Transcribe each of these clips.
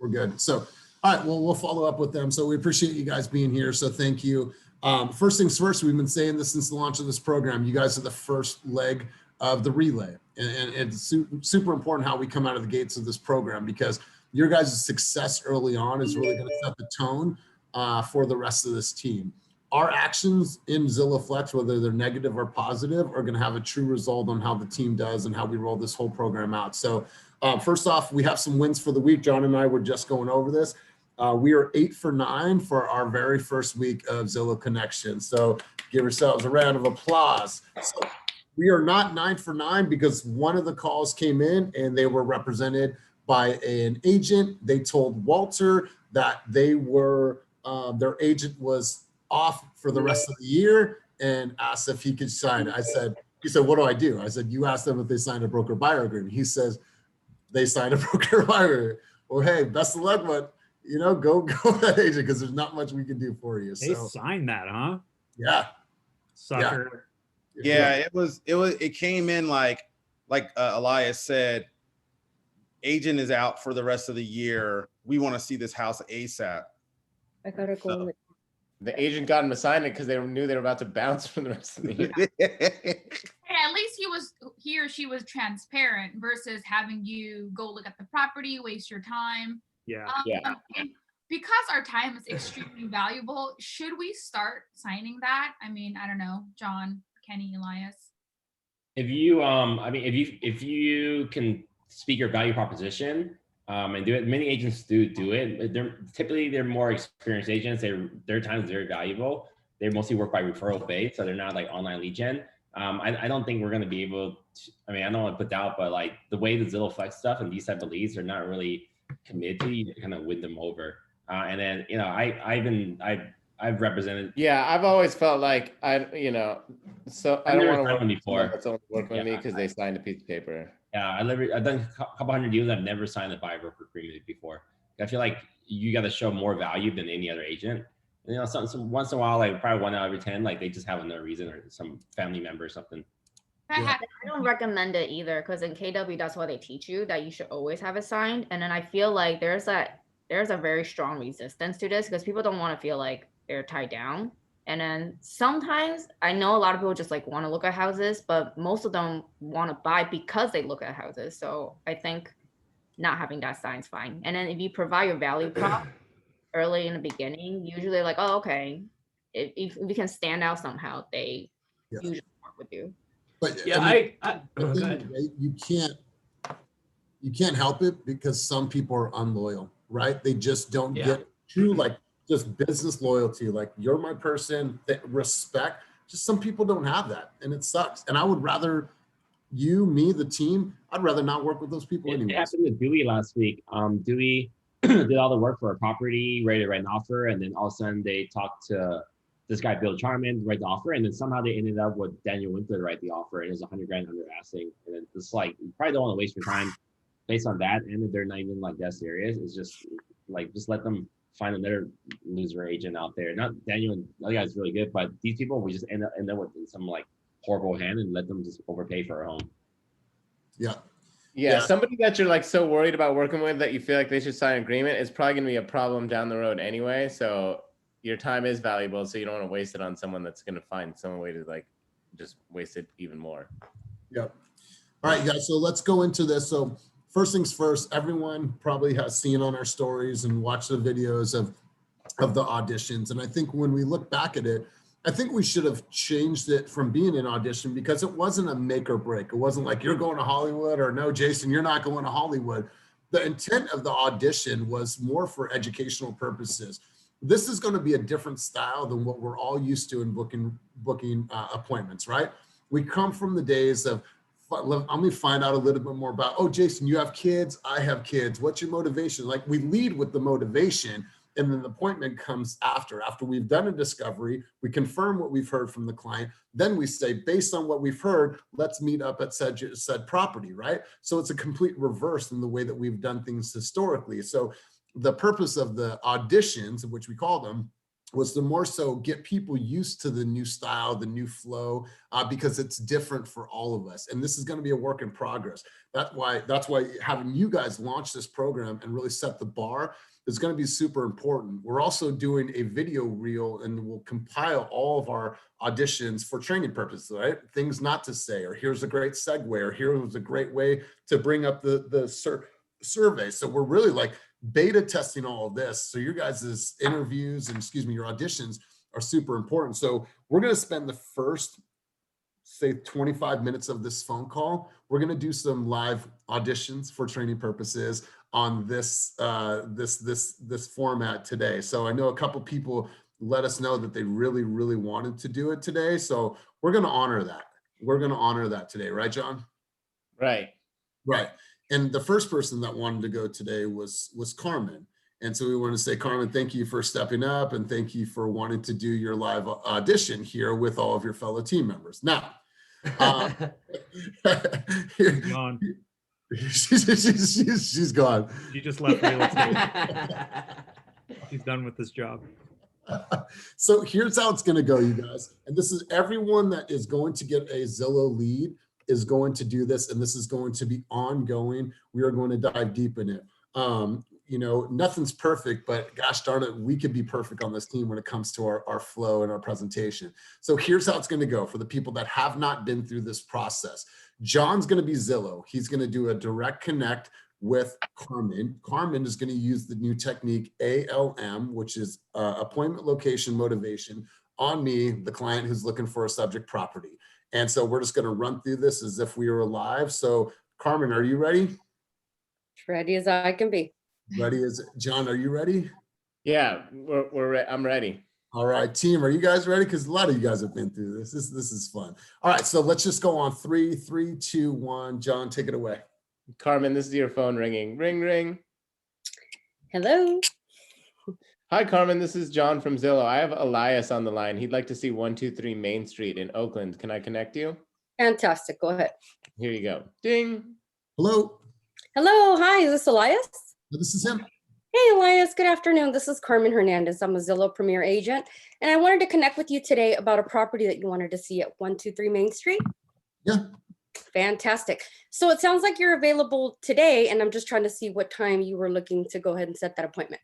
we're good. So, all right, well, we'll follow up with them. So we appreciate you guys being here. So thank you. First things first, we've been saying this since the launch of this program. You guys are the first leg of the relay. And it's super important how we come out of the gates of this program, because your guys' success early on is really going to set the tone for the rest of this team. Our actions in Zillow Flex, whether they're negative or positive, are going to have a true result on how the team does and how we roll this whole program out. So first off, we have some wins for the week. John and I were just going over this. We are 8 for 9 for our very first week of Zillow Connection. So give yourselves a round of applause. So we are not 9 for 9 because one of the calls came in and they were represented by an agent. They told Walter that they were, their agent was off for the rest of the year and asked if he could sign. He said, what do? I said, you asked them if they signed a broker buyer agreement. He says, they signed a broker buyer agreement. Well, hey, best of luck, but go with that agent, because there's not much we can do for you. They signed that, huh? Yeah. Sucker. Yeah, it came in like Elias said, agent is out for the rest of the year. We want to see this house ASAP. I gotta go. So, the agent got him to sign it because they knew they were about to bounce for the rest of the year. Hey, at least he or she was transparent versus having you go look at the property, waste your time. Yeah. And because our time is extremely valuable, should we start signing that? I mean, I don't know, John, Kenny, Elias. If you, if you can speak your value proposition and do it, many agents do it. They're more experienced agents. Their time is very valuable. They mostly work by referral base, so they're not like online lead gen. I don't think we're going to be able to, I don't want to put doubt, but like the way the Zillow Flex stuff and these type of leads are not really committed to, you kind of win them over. And then, I've represented. Yeah, I've always felt like so I don't want to work before. That's only working with me because they signed a piece of paper. Yeah, I've done a couple hundred deals. I've never signed a buyer broker agreement before. I feel like you got to show more value than any other agent. And, some once in a while, like probably 1 out of every 10, like they just have another reason or some family member or something. I don't recommend it either, because in KW, that's what they teach you, that you should always have it signed. And then I feel like there's a very strong resistance to this because people don't want to feel like they're tied down. And then sometimes I know a lot of people just like want to look at houses, but most of them want to buy because they look at houses. So I think not having that sign's fine. And then if you provide your value prop early in the beginning, usually they're like, oh, okay. If we can stand out somehow, they usually work with you. But you can't help it because some people are unloyal, right? They just don't get true, like just business loyalty. Like, you're my person, that respect. Just some people don't have that, and it sucks. And I would rather me, the team, I'd rather not work with those people anymore. It happened to Dewey last week. Dewey did all the work for a property, ready to write an offer, and then all of a sudden they talked to this guy, Bill Charman, to write the offer, and then somehow they ended up with Daniel Winkler to write the offer, and it was $100,000 under asking. And then it's like, you probably don't want to waste your time based on that, and if they're not even like that serious. It's just like, just let them find another loser agent out there. Not Daniel, the other guy's really good, but these people, we just end up with some like horrible hand and let them just overpay for a home. Yeah, somebody that you're like so worried about working with that you feel like they should sign an agreement is probably going to be a problem down the road anyway. So your time is valuable, so you don't want to waste it on someone that's going to find some way to like just waste it even more. Yep. All right, guys, so let's go into this. So first things first, everyone probably has seen on our stories and watched the videos of the auditions. And I think when we look back at it, I think we should have changed it from being an audition, because it wasn't a make or break. It wasn't like, you're going to Hollywood, or no, Jason, you're not going to Hollywood. The intent of the audition was more for educational purposes. This is going to be a different style than what we're all used to in booking appointments, right? We come from the days of, let me find out a little bit more about, oh, Jason, you have kids, I have kids. What's your motivation? Like, we lead with the motivation, and then the appointment comes after we've done a discovery, we confirm what we've heard from the client. Then we say, based on what we've heard, let's meet up at said property, right? So it's a complete reverse in the way that we've done things historically. So the purpose of the auditions, which we call them, was to more so get people used to the new style, the new flow, because it's different for all of us. And this is going to be a work in progress. That's why having you guys launch this program and really set the bar is going to be super important. We're also doing a video reel, and we'll compile all of our auditions for training purposes, right? Things not to say, or here's a great segue, or here was a great way to bring up the survey. So we're really like beta testing all of this. So your guys' interviews and your auditions are super important. So we're going to spend the first, say, 25 minutes of this phone call. We're going to do some live auditions for training purposes on this this format today. So I know a couple people let us know that they really wanted to do it today. So we're going to honor that. We're going to honor that today, right, John? Right. Right. And the first person that wanted to go today was Carmen. And so we want to say, Carmen, thank you for stepping up, and thank you for wanting to do your live audition here with all of your fellow team members. Now, Gone. she's gone. She just left real estate. She's done with this job. So here's how it's going to go, you guys. And this is everyone that is going to get a Zillow lead is going to do this, and this is going to be ongoing. We are going to dive deep in it. You know, nothing's perfect, but gosh darn it, we could be perfect on this team when it comes to our flow and our presentation. So here's how it's going to go for the people that have not been through this process. John's going to be Zillow. He's going to do a direct connect with Carmen. Carmen is going to use the new technique ALM, which is appointment location motivation, on me, the client who's looking for a subject property. And so we're just going to run through this as if we were live. So Carmen, are you ready? Ready as I can be. Ready as John, are you ready? Yeah, I'm ready. All right, team, are you guys ready? Because a lot of you guys have been through this. This is fun. All right, so let's just go on 3, 2, 1. John, take it away. Carmen, this is your phone ringing. Ring, ring. Hello. Hi, Carmen. This is John from Zillow. I have Elias on the line. He'd like to see 123 Main Street in Oakland. Can I connect you? Fantastic. Go ahead. Here you go. Ding. Hello. Hello. Hi. Is this Elias? This is him. Hey, Elias. Good afternoon. This is Carmen Hernandez. I'm a Zillow Premier Agent, and I wanted to connect with you today about a property that you wanted to see at 123 Main Street. Yeah. Fantastic. So it sounds like you're available today, and I'm just trying to see what time you were looking to go ahead and set that appointment.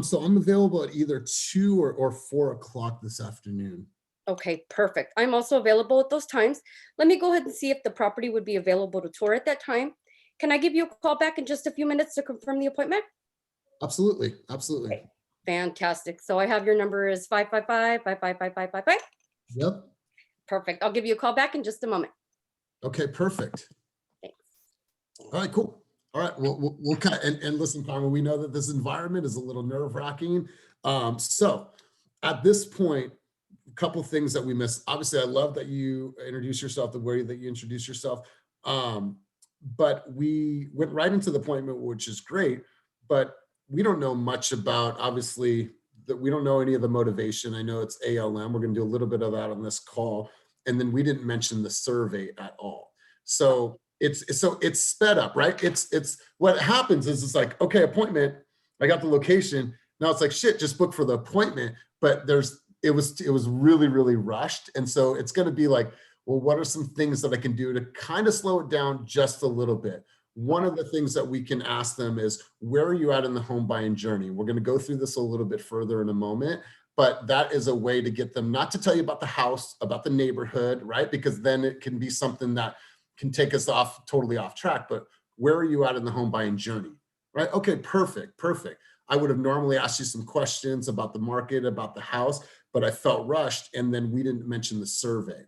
So I'm available at either 2 or 4 o'clock this afternoon. Okay, perfect. I'm also available at those times. Let me go ahead and see if the property would be available to tour at that time. Can I give you a call back in just a few minutes to confirm the appointment? Absolutely. Absolutely. Okay, fantastic. So I have your number is 555-555-555. Yep. Perfect. I'll give you a call back in just a moment. Okay, perfect. Thanks. All right, cool. All right, we'll cut. And listen, Carmen, we know that this environment is a little nerve-wracking. So at this point, a couple things that we missed. Obviously, I love that you introduce yourself, the way that you introduce yourself. But we went right into the appointment, which is great, but we don't know much about, obviously, that we don't know any of the motivation. I know it's ALM. We're going to do a little bit of that on this call. And then we didn't mention the survey at all. So it's sped up, right? It's what happens is it's like, okay, appointment, I got the location. Now it's like, shit, just book for the appointment. But it was really rushed. And so it's going to be like, well, what are some things that I can do to kind of slow it down just a little bit? One of the things that we can ask them is, where are you at in the home buying journey? We're going to go through this a little bit further in a moment, but that is a way to get them not to tell you about the house, about the neighborhood, right? Because then it can be something that can take us totally off track, but where are you at in the home buying journey, right? Okay, perfect. I would have normally asked you some questions about the market, about the house, but I felt rushed, and then we didn't mention the survey.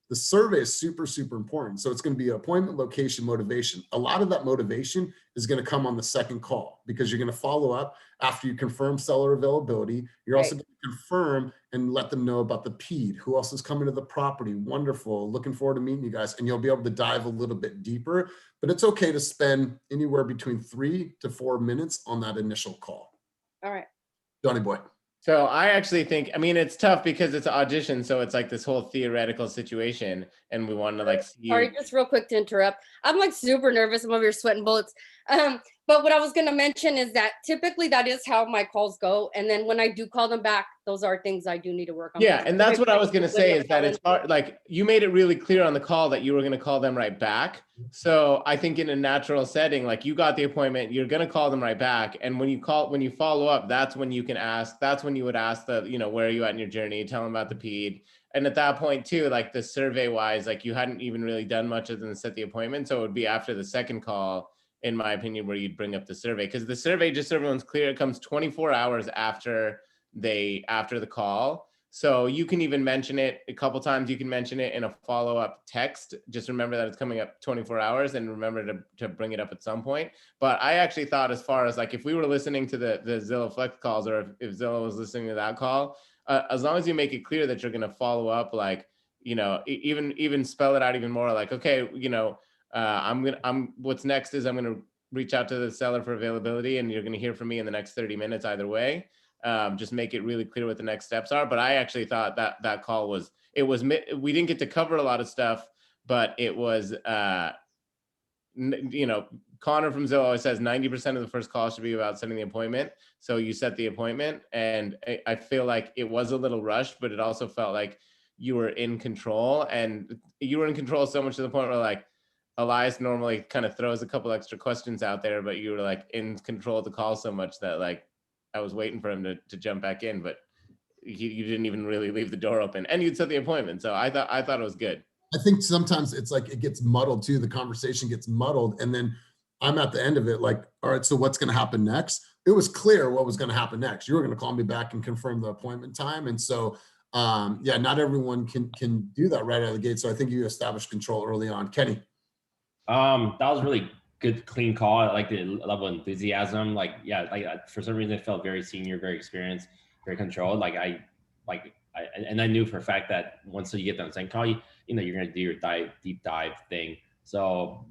The survey is super important. So it's going to be appointment, location, motivation. A lot of that motivation is going to come on the second call, because you're going to follow up after you confirm seller availability. You're also going to confirm and let them know about the PED, who else is coming to the property. Wonderful. Looking forward to meeting you guys. And you'll be able to dive a little bit deeper, but it's okay to spend anywhere between 3 to 4 minutes on that initial call. All right. Johnny boy. So I actually think, I mean, it's tough because it's an audition. So it's like this whole theoretical situation, and we want to like see. Sorry, just real quick to interrupt. I'm like super nervous. I'm over here sweating bullets. But what I was gonna mention is that typically that is how my calls go. And then when I do call them back, those are things I do need to work on. Yeah, and that's what I was gonna say is that it's hard, like you made it really clear on the call that you were gonna call them right back. So I think in a natural setting, like you got the appointment, you're gonna call them right back. And when you follow up, that's when you can ask, that's when you would ask the, you know, where are you at in your journey, tell them about the PED. And at that point too, like the survey wise, like you hadn't even really done much other than set the appointment. So it would be after the second call, in my opinion, where you'd bring up the survey, because the survey, just so everyone's clear, it comes 24 hours after the call. So you can even mention it a couple times. You can mention it in a follow-up text. Just remember that it's coming up 24 hours and remember to bring it up at some point. But I actually thought, as far as like if we were listening to the Zillow Flex calls, or if Zillow was listening to that call, as long as you make it clear that you're going to follow up, like, you know, even spell it out even more, like, okay, you know, what's next is I'm going to reach out to the seller for availability, and you're going to hear from me in the next 30 minutes either way. Just make it really clear what the next steps are. But I actually thought that call was, we didn't get to cover a lot of stuff, but it was, you know, Connor from Zillow always says 90% of the first call should be about setting the appointment. So you set the appointment, and I feel like it was a little rushed, but it also felt like you were in control, and you were in control so much to the point where, like, Elias normally kind of throws a couple extra questions out there, but you were like in control of the call so much that, like, I was waiting for him to jump back in, but you didn't even really leave the door open, and you'd set the appointment. So I thought it was good. I think sometimes it's like it gets muddled too. The conversation gets muddled, and then I'm at the end of it like, all right, so what's going to happen next? It was clear what was going to happen next. You were going to call me back and confirm the appointment time, and so yeah, not everyone can do that right out of the gate. So I think you established control early on. Kenny. That was really good, clean call. I like the level of enthusiasm. Like, yeah, like for some reason it felt very senior, very experienced, very controlled. I knew for a fact that once you get done second call, you know, you're gonna do your deep dive thing. So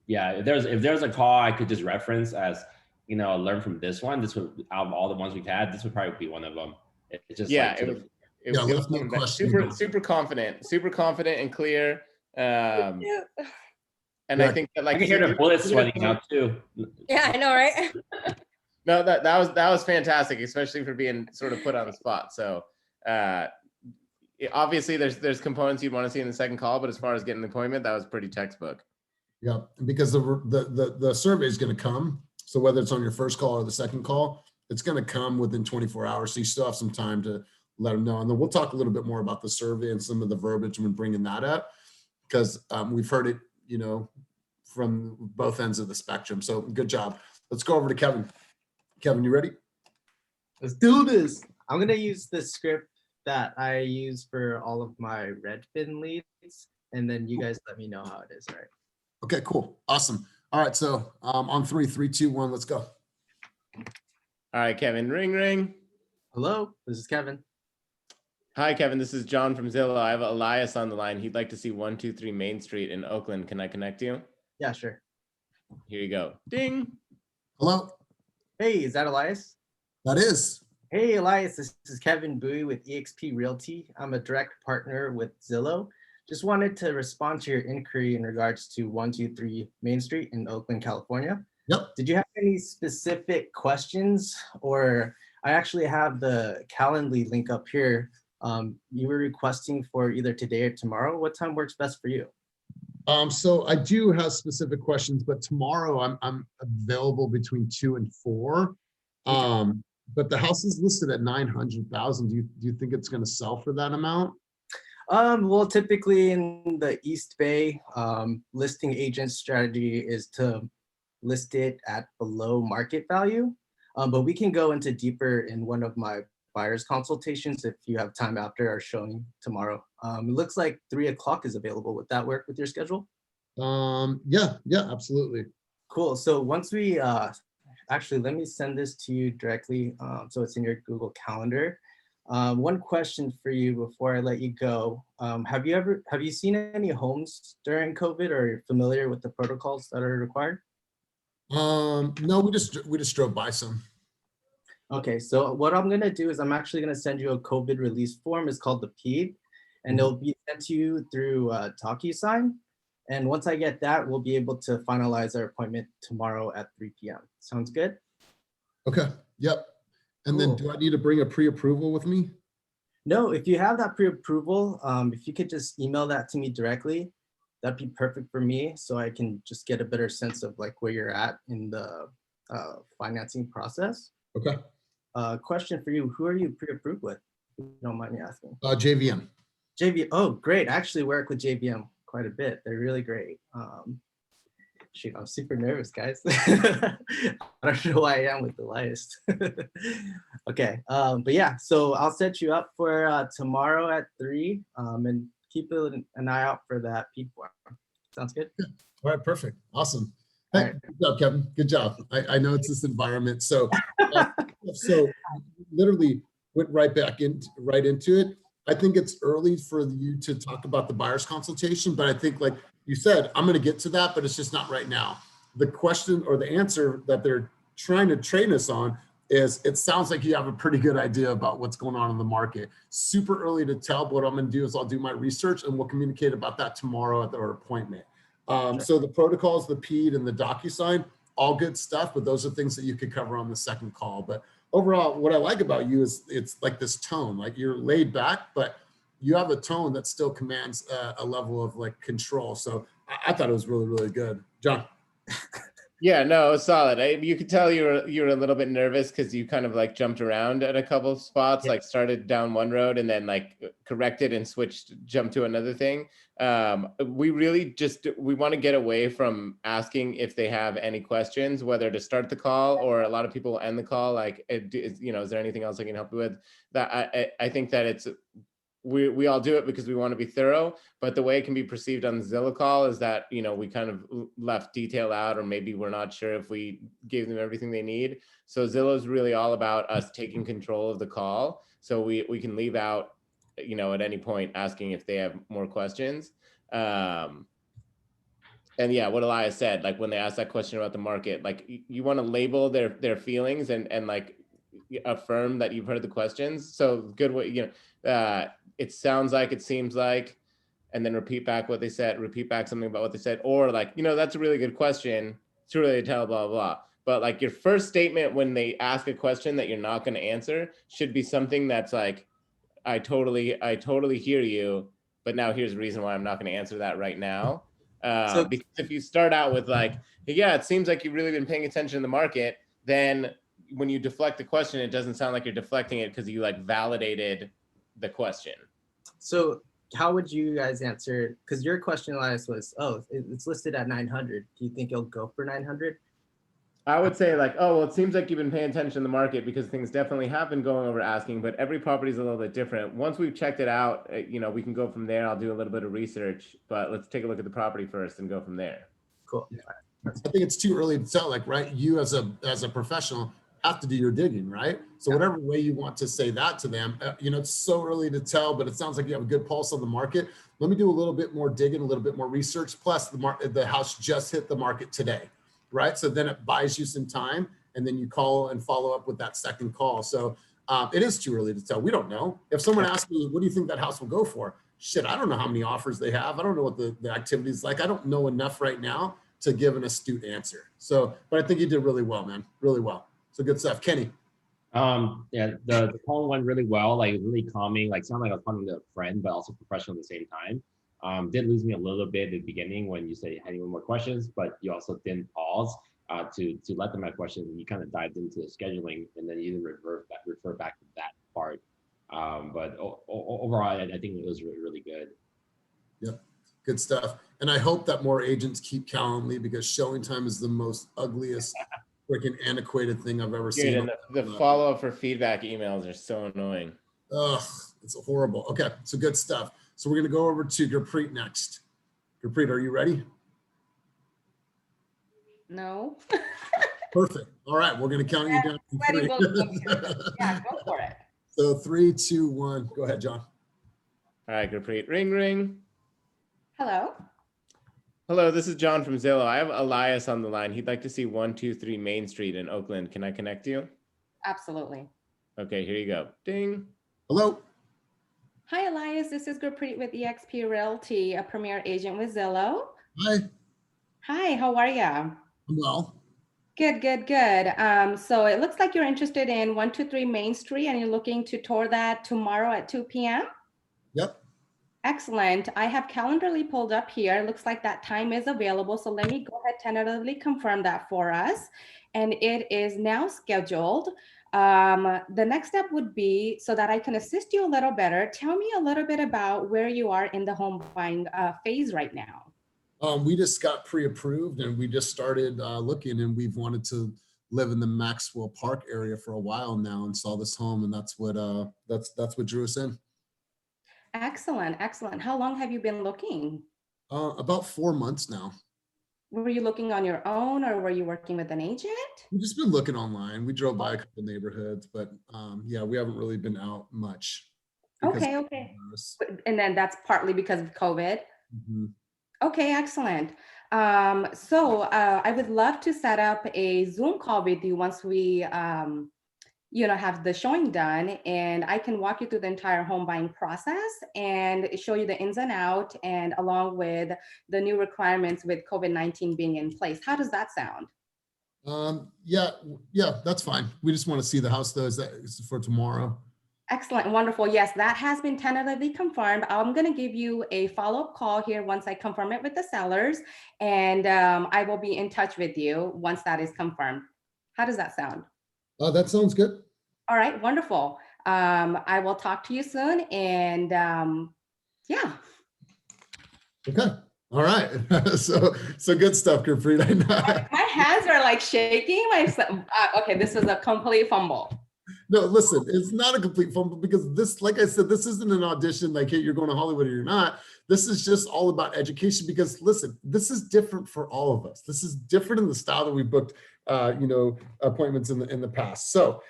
if there's a call I could just reference as, you know, learn from this one, this would, out of all the ones we've had, this would probably be one of them. It's just, yeah, like, it was super confident and clear. And I think that, like, I can hear the bullets sweating out too. Yeah, I know, right? No, that was fantastic, especially for being sort of put on the spot. So obviously there's components you'd want to see in the second call, but as far as getting the appointment, that was pretty textbook. Yeah, because the survey is going to come. So whether it's on your first call or the second call, it's going to come within 24 hours. So you still have some time to let them know. And then we'll talk a little bit more about the survey and some of the verbiage when bringing that up, because we've heard it, you know, from both ends of the spectrum. So good job. Let's go over to Kevin. Kevin, you ready? Let's do this. I'm going to use the script that I use for all of my Redfin leads, and then you guys let me know how it is, all right? Okay, cool. Awesome. All right. So on 3, 2, 1, let's go. All right, Kevin, ring, ring. Hello, this is Kevin. Hi, Kevin. This is John from Zillow. I have Elias on the line. He'd like to see 123 Main Street in Oakland. Can I connect you? Yeah, sure. Here you go. Ding. Hello. Hey, is that Elias? That is. Hey, Elias. This is Kevin Bowie with EXP Realty. I'm a direct partner with Zillow. Just wanted to respond to your inquiry in regards to 123 Main Street in Oakland, California. Yep. Did you have any specific questions? Or I actually have the Calendly link up here. You were requesting for either today or tomorrow. What time works best for you? So I do have specific questions, but tomorrow I'm available between 2 and 4. But the house is listed at 900,000. Do you think it's going to sell for that amount? Well, typically in the East Bay, listing agent strategy is to list it at below market value. But we can go into deeper in one of my buyer's consultations if you have time after our showing tomorrow. It looks like 3 o'clock is available. Would that work with your schedule? Yeah, absolutely. Cool. So once we, actually, let me send this to you directly. So it's in your Google Calendar. One question for you before I let you go. Have you seen any homes during COVID, or are you familiar with the protocols that are required? No, we just drove by some. Okay, so what I'm gonna do is I'm actually gonna send you a COVID release form. It's called the PED, and it'll be sent to you through DocuSign. And once I get that, we'll be able to finalize our appointment tomorrow at 3 p.m. Sounds good? Okay. Yep. And then Cool. do I need to bring a pre-approval with me? No, if you have that pre-approval, if you could just email that to me directly, that'd be perfect for me, so I can just get a better sense of like where you're at in the financing process. Okay. Question for you, who are you pre-approved with? If you don't mind me asking. JVM. JV, oh, great. I actually work with JVM quite a bit. They're really great. Shoot, I'm super nervous, guys. I don't know why I am with Elias. Okay, but yeah, so I'll set you up for tomorrow at 3, and keep an eye out for that P form. Sounds good? All right, perfect. Awesome. Hey, All right. good job, Kevin. Good job. I know it's this environment. So, so literally went right into it. I think it's early for you to talk about the buyer's consultation, but I think like you said, I'm going to get to that, but it's just not right now. The question or the answer that they're trying to train us on is it sounds like you have a pretty good idea about what's going on in the market. Super early to tell, but what I'm going to do is I'll do my research and we'll communicate about that tomorrow at our appointment. So the protocols, the PED and the DocuSign, all good stuff, but those are things that you could cover on the second call. But overall, what I like about you is it's like this tone, like you're laid back, but you have a tone that still commands a level of like control. So I thought it was really, really good. John. Yeah, no, it was solid. You could tell you were a little bit nervous because you kind of like jumped around at a couple of spots, like started down one road and then like corrected and jumped to another thing. We really we want to get away from asking if they have any questions, whether to start the call or a lot of people end the call. Like, is there anything else I can help you with? That I think that it's, we all do it because we want to be thorough, but the way it can be perceived on the Zillow call is that, we kind of left detail out, or maybe we're not sure if we gave them everything they need. So Zillow is really all about us taking control of the call. So we can leave out, at any point asking if they have more questions. And yeah, what Elias said, like when they ask that question about the market, like you want to label their feelings and like affirm that you've heard the questions. So good way, it sounds like, it seems like, and then repeat back what they said, repeat back something about what they said, or like, that's a really good question. It's really tell, blah, blah. But like your first statement when they ask a question that you're not going to answer should be something that's like, I totally hear you, but now here's the reason why I'm not going to answer that right now. Because if you start out with like, yeah, it seems like you've really been paying attention to the market, then when you deflect the question, it doesn't sound like you're deflecting it because you like validated the question. So how would you guys answer? Because your question, Elias, was, oh, it's listed at 900. Do you think it'll go for 900? I would say like, oh, well, it seems like you've been paying attention to the market because things definitely have been going over asking, but every property is a little bit different. Once we've checked it out, we can go from there. I'll do a little bit of research, but let's take a look at the property first and go from there. Cool. I think it's too early to tell, like, right? You as a professional have to do your digging, right? So whatever way you want to say that to them, it's so early to tell, but it sounds like you have a good pulse on the market. Let me do a little bit more digging, a little bit more research. Plus the house just hit the market today, right? So then it buys you some time, and then you call and follow up with that second call. So it is too early to tell. We don't know. If someone asks me, what do you think that house will go for? Shit, I don't know how many offers they have. I don't know what the activity is like. I don't know enough right now to give an astute answer. So, but I think you did really well, man, really well. So good stuff. Kenny. Yeah, the call went really well, like really calming, like sounded like I was talking to a friend, but also professional at the same time. Did lose me a little bit at the beginning when you said you had any more questions, but you also didn't pause to let them have questions, and you kind of dived into the scheduling, and then you didn't refer back to that part. But overall, I think it was really, really good. Yep, good stuff. And I hope that more agents keep Calendly, because showing time is the most ugliest freaking antiquated thing I've ever seen. And the follow-up for feedback emails are so annoying. Ugh, it's horrible. Okay, so good stuff. So we're gonna go over to Gurpreet next. Gurpreet, are you ready? No. Perfect. All right, we're gonna count you down to 3. Yeah, go for it. So 3, 2, 1. Go ahead, John. All right, Gurpreet. Ring, ring. Hello. Hello, this is John from Zillow. I have Elias on the line. He'd like to see 123 Main Street in Oakland. Can I connect you? Absolutely. Okay, here you go. Ding. Hello. Hi, Elias. This is Gurpreet with EXP Realty, a premier agent with Zillow. Hi, Hi, how are ya? I'm well. Good, good, good. So it looks like you're interested in 123 Main Street and you're looking to tour that tomorrow at 2 p.m. Yep. Excellent. I have Calendarly pulled up here. It looks like that time is available. So let me go ahead tentatively confirm that for us. And it is now scheduled. The next step would be so that I can assist you a little better. Tell me a little bit about where you are in the home buying phase right now. We just got pre-approved and we just started looking, and we've wanted to live in the Maxwell Park area for a while now and saw this home, and that's what drew us in. Excellent, excellent. How long have you been looking? About 4 months now. Were you looking on your own or were you working with an agent? We've just been looking online. We drove by a couple neighborhoods, but yeah, we haven't really been out much. Okay, okay. And then that's partly because of COVID. Mm-hmm. Okay, excellent. I would love to set up a Zoom call with you once we have the showing done, and I can walk you through the entire home buying process and show you the ins and out, and along with the new requirements with COVID-19 being in place. How does that sound? Yeah, that's fine. We just want to see the house though. Is that for tomorrow? Excellent, wonderful. Yes, that has been tentatively confirmed. I'm going to give you a follow-up call here once I confirm it with the sellers, and I will be in touch with you once that is confirmed. How does that sound? That sounds good. All right, wonderful. I will talk to you soon, and yeah. Okay. All right. so good stuff, Gurpreet. My hands are like shaking. Okay, this is a complete fumble. No, listen, it's not a complete fumble because this, like I said, this isn't an audition like, hey, you're going to Hollywood or you're not. This is just all about education because listen, this is different for all of us. This is different in the style that we booked, appointments in the past. So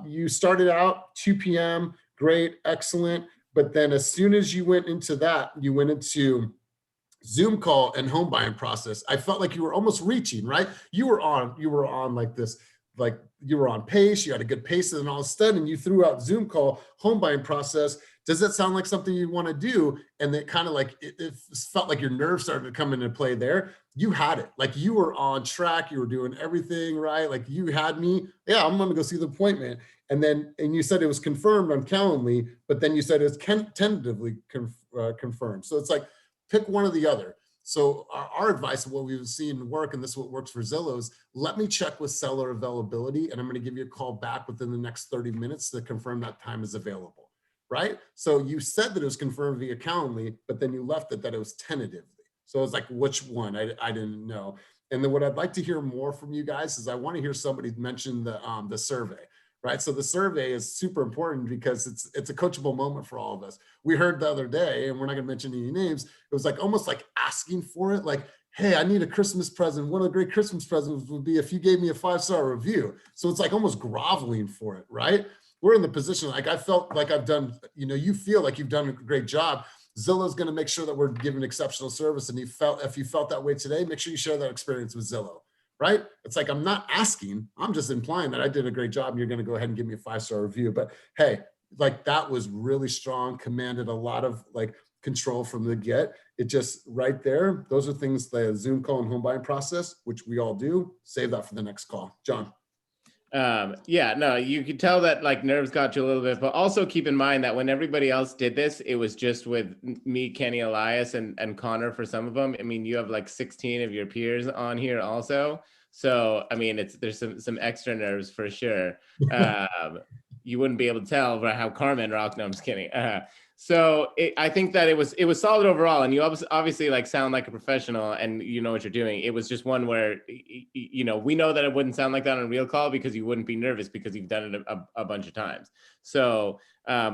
you started out 2 p.m. Great, excellent. But then as soon as you went into that, you went into Zoom call and home buying process. I felt like you were almost reaching, right? You were on like this, like you were on pace, you had a good pace, and all of a sudden you threw out Zoom call, home buying process. Does that sound like something you want to do? And it kind of like, it felt like your nerves started to come into play there. You had it, like you were on track, you were doing everything right. Like you had me, yeah, I'm going to go see the appointment. And you said it was confirmed on Calendly, but then you said it's tentatively confirmed. So it's like, pick one or the other. So our advice of what we've seen work, and this is what works for Zillow, is let me check with seller availability, and I'm going to give you a call back within the next 30 minutes to confirm that time is available, right? So you said that it was confirmed via Calendly, but then you left it that it was tentatively. So it's like, which one? I didn't know. And then what I'd like to hear more from you guys is I want to hear somebody mention the survey. Right. So the survey is super important because it's a coachable moment for all of us. We heard the other day, and we're not going to mention any names. It was like almost like asking for it. Like, hey, I need a Christmas present. One of the great Christmas presents would be if you gave me a 5-star review. So it's like almost groveling for it. Right. We're in the position, like I felt like I've done, you feel like you've done a great job. Zillow's going to make sure that we're giving exceptional service. And if you felt that way today, make sure you share that experience with Zillow. Right? It's like, I'm not asking, I'm just implying that I did a great job and you're going to go ahead and give me a 5-star review. But hey, like that was really strong, commanded a lot of like control from the get. It just right there. Those are things, the Zoom call and home buying process, which we all do. Save that for the next call. John. Yeah, no, you could tell that like nerves got you a little bit, but also keep in mind that when everybody else did this, it was just with me, Kenny, Elias, and Connor for some of them. I mean, you have like 16 of your peers on here also. So, I mean, there's some extra nerves for sure. You wouldn't be able to tell by how Carmen rocked. No, I'm just kidding. I think that it was solid overall, and you obviously like sound like a professional and you know what you're doing. It was just one where we know that it wouldn't sound like that on a real call because you wouldn't be nervous because you've done it a bunch of times. So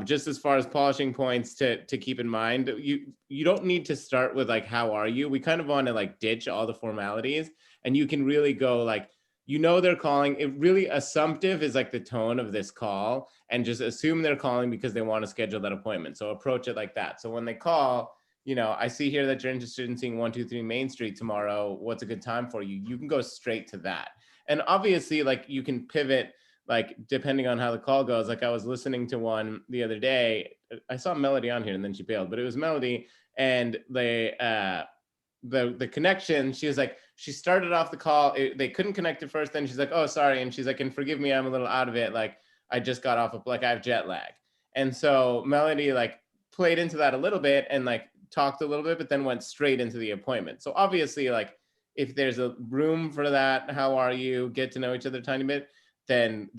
just as far as polishing points to keep in mind, you don't need to start with like how are you. We kind of want to like ditch all the formalities, and you can really go like, they're calling. It really assumptive is like the tone of this call, and just assume they're calling because they want to schedule that appointment. So approach it like that. So when they call, I see here that you're interested in seeing 123 Main Street tomorrow. What's a good time for you? You can go straight to that. And obviously like you can pivot, like depending on how the call goes. Like I was listening to one the other day. I saw Melody on here and then she bailed, but it was Melody, and the connection, she was like, she started off the call, they couldn't connect at first, then she's like, oh, sorry. And she's like, and forgive me, I'm a little out of it. Like, I just got off of, like, I have jet lag. And so Melody like played into that a little bit and like talked a little bit, but then went straight into the appointment. So obviously, like, if there's a room for that, how are you, get to know each other a tiny bit, then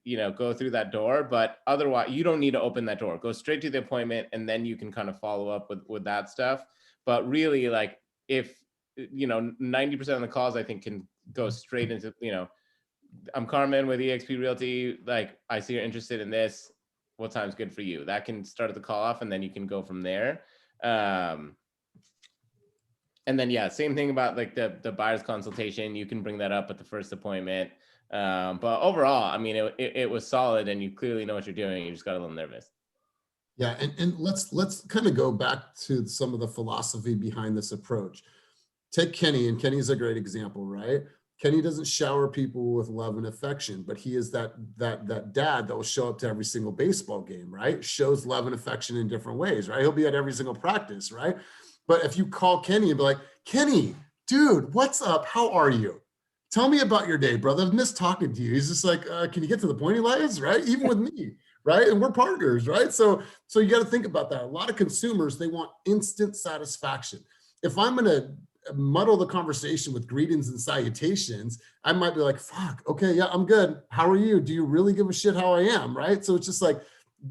you know, go through that door. But otherwise, you don't need to open that door. Go straight to the appointment, and then you can kind of follow up with that stuff. But really, like, if you know, 90% of the calls I think can go straight into, you know, I'm Carmen with EXP Realty. Like, I see you're interested in this. What time's good for you? That can start the call off, and then you can go from there. And then, yeah, same thing about like the buyer's consultation. You can bring that up at the first appointment. But overall, I mean, it was solid, and you clearly know what you're doing. You just got a little nervous. Yeah, and let's kind of go back to some of the philosophy behind this approach. Take Kenny, and Kenny's a great example, right? Kenny doesn't shower people with love and affection, but he is that dad that will show up to every single baseball game, right? Shows love and affection in different ways, right? He'll be at every single practice, right? But if you call Kenny and be like, Kenny, dude, what's up? How are you? Tell me about your day, brother. I've missed talking to you. He's just like, can you get to the point, Elias? Right? Even with me, right? And we're partners, right? So you got to think about that. A lot of consumers, they want instant satisfaction. If I'm going to muddle the conversation with greetings and salutations, I might be like, fuck, okay, yeah, I'm good. How are you? Do you really give a shit how I am, right? So it's just like,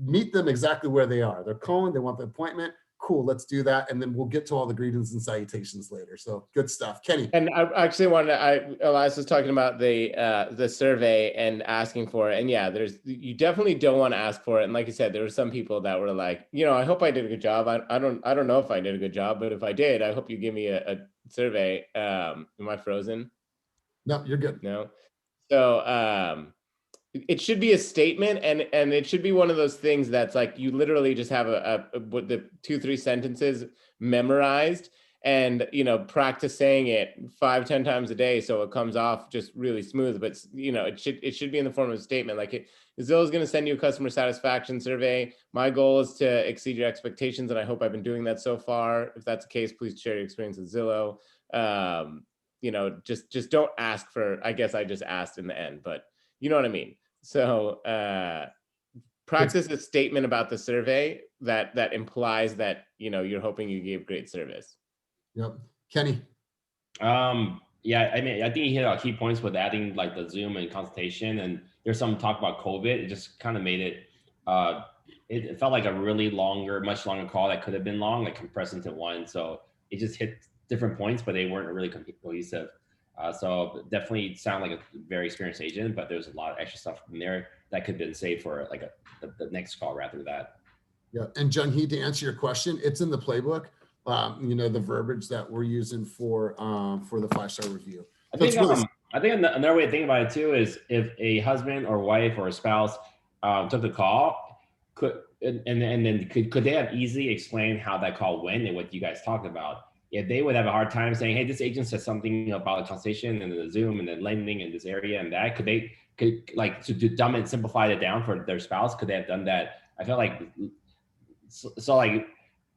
meet them exactly where they are. They're calling, they want the appointment. Cool, let's do that. And then we'll get to all the greetings and salutations later. So good stuff. Kenny. And I actually Elias was talking about the survey and asking for it. And yeah, you definitely don't want to ask for it. And like you said, there were some people that were like, you know, I hope I did a good job. I don't know if I did a good job, but if I did, I hope you give me a survey. Am I frozen? No, you're good. No. So it should be a statement, and it should be one of those things that's like, you literally just have what the 2-3 sentences memorized, and you know, practice saying it 5-10 times a day so it comes off just really smooth. But you know, it should be in the form of a statement. Like, Zillow is going to send you a customer satisfaction survey. My goal is to exceed your expectations, and I hope I've been doing that so far. If that's the case, please share your experience with Zillow. You know, just don't ask for, I guess I just asked in the end, but you know what I mean. So practice a statement about the survey that implies that, you know, you're hoping you gave great service. Yep. Kenny. Yeah, I mean, I think you hit our key points with adding like the Zoom and consultation, and there's some talk about COVID. It just kind of made it, it felt like a really much longer call that could have been long, like compressed into one. So it just hit different points, but they weren't really cohesive. So definitely sound like a very experienced agent, but there's a lot of extra stuff in there that could have been saved for like the next call rather than that. Yeah, and Jung-hee, to answer your question, it's in the playbook. You know, the verbiage that we're using for the 5-star review. I think another way to think about it too is if a husband or wife or a spouse took the call, could they have easily explained how that call went and what you guys talked about? If they would have a hard time saying, hey, this agent said something about a consultation and the Zoom and the lending in this area and that, could like to dumb and simplify it down for their spouse? Could they have done that? I feel like, so like,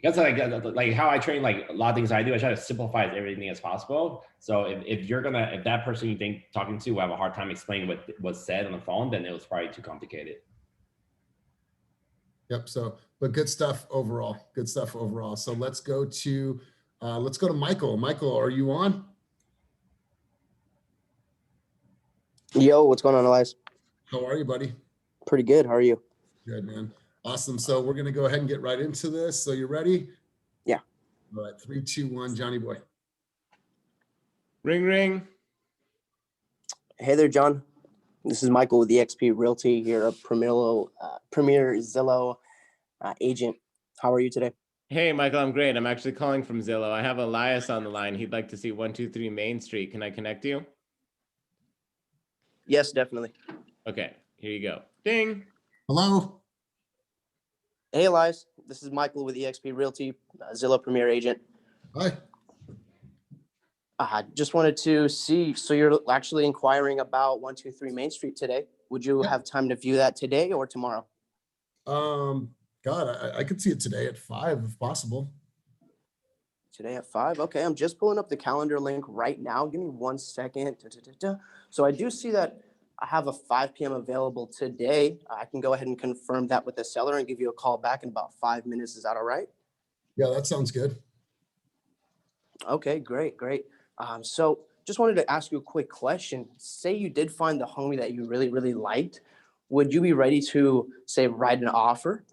that's like how I train, like a lot of things I do, I try to simplify everything as possible. So if that person you think talking to will have a hard time explaining what was said on the phone, then it was probably too complicated. Yep. So, but good stuff overall. Good stuff overall. So let's go to Michael. Michael, are you on? Yo, what's going on, Elias? How are you, buddy? Pretty good. How are you? Good, man. Awesome. So we're going to go ahead and get right into this. So you ready? Yeah. All right. 3, 2, 1, Johnny boy. Ring, ring. Hey there, John. This is Michael with EXP Realty here, a premier Zillow agent. How are you today? Hey, Michael, I'm great. I'm actually calling from Zillow. I have Elias on the line. He'd like to see 123 Main Street. Can I connect you? Yes, definitely. Okay, here you go. Ding. Hello. Hey, Elias. This is Michael with EXP Realty, Zillow premier agent. Hi. Just wanted to see, so you're actually inquiring about 123 Main Street today. Would you have time to view that today or tomorrow? God, I could see it today at 5 if possible. Today at 5. Okay, I'm just pulling up the calendar link right now. Give me 1 second. So I do see that I have a 5 p.m. available today. I can go ahead and confirm that with the seller and give you a call back in about 5 minutes. Is that all right? Yeah, that sounds good. Okay, great, great. So just wanted to ask you a quick question. Say you did find the home that you really, really liked. Would you be ready to, say, write an offer?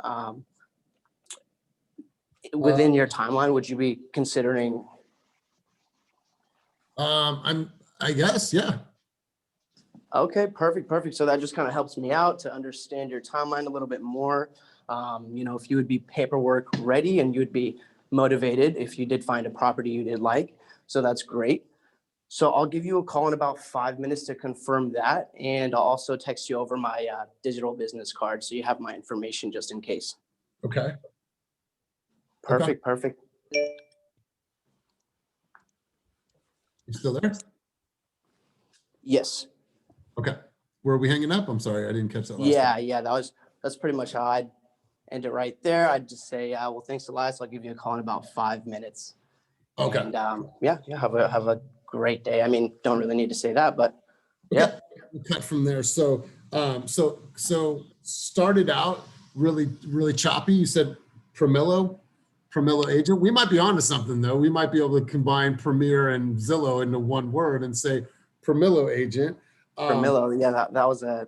Within your timeline, would you be considering? I guess, yeah. Okay, perfect, perfect. So that just kind of helps me out to understand your timeline a little bit more. If you would be paperwork ready and you'd be motivated if you did find a property you did like. So that's great. So I'll give you a call in about 5 minutes to confirm that. And I'll also text you over my digital business card so you have my information just in case. Okay. Perfect, perfect. You still there? Yes. Okay. Where are we hanging up? I'm sorry, I didn't catch that last Yeah, time. yeah, that's pretty much how I'd end it right there. I'd just say, well, thanks Elias. I'll give you a call in about 5 minutes. Okay. And yeah, have a great day. I mean, don't really need to say that, but Okay. yeah. We'll cut from there. So started out really choppy. You said Premillo agent. We might be onto something though. We might be able to combine Premier and Zillow into one word and say Premillo agent. Premillo, yeah, that was a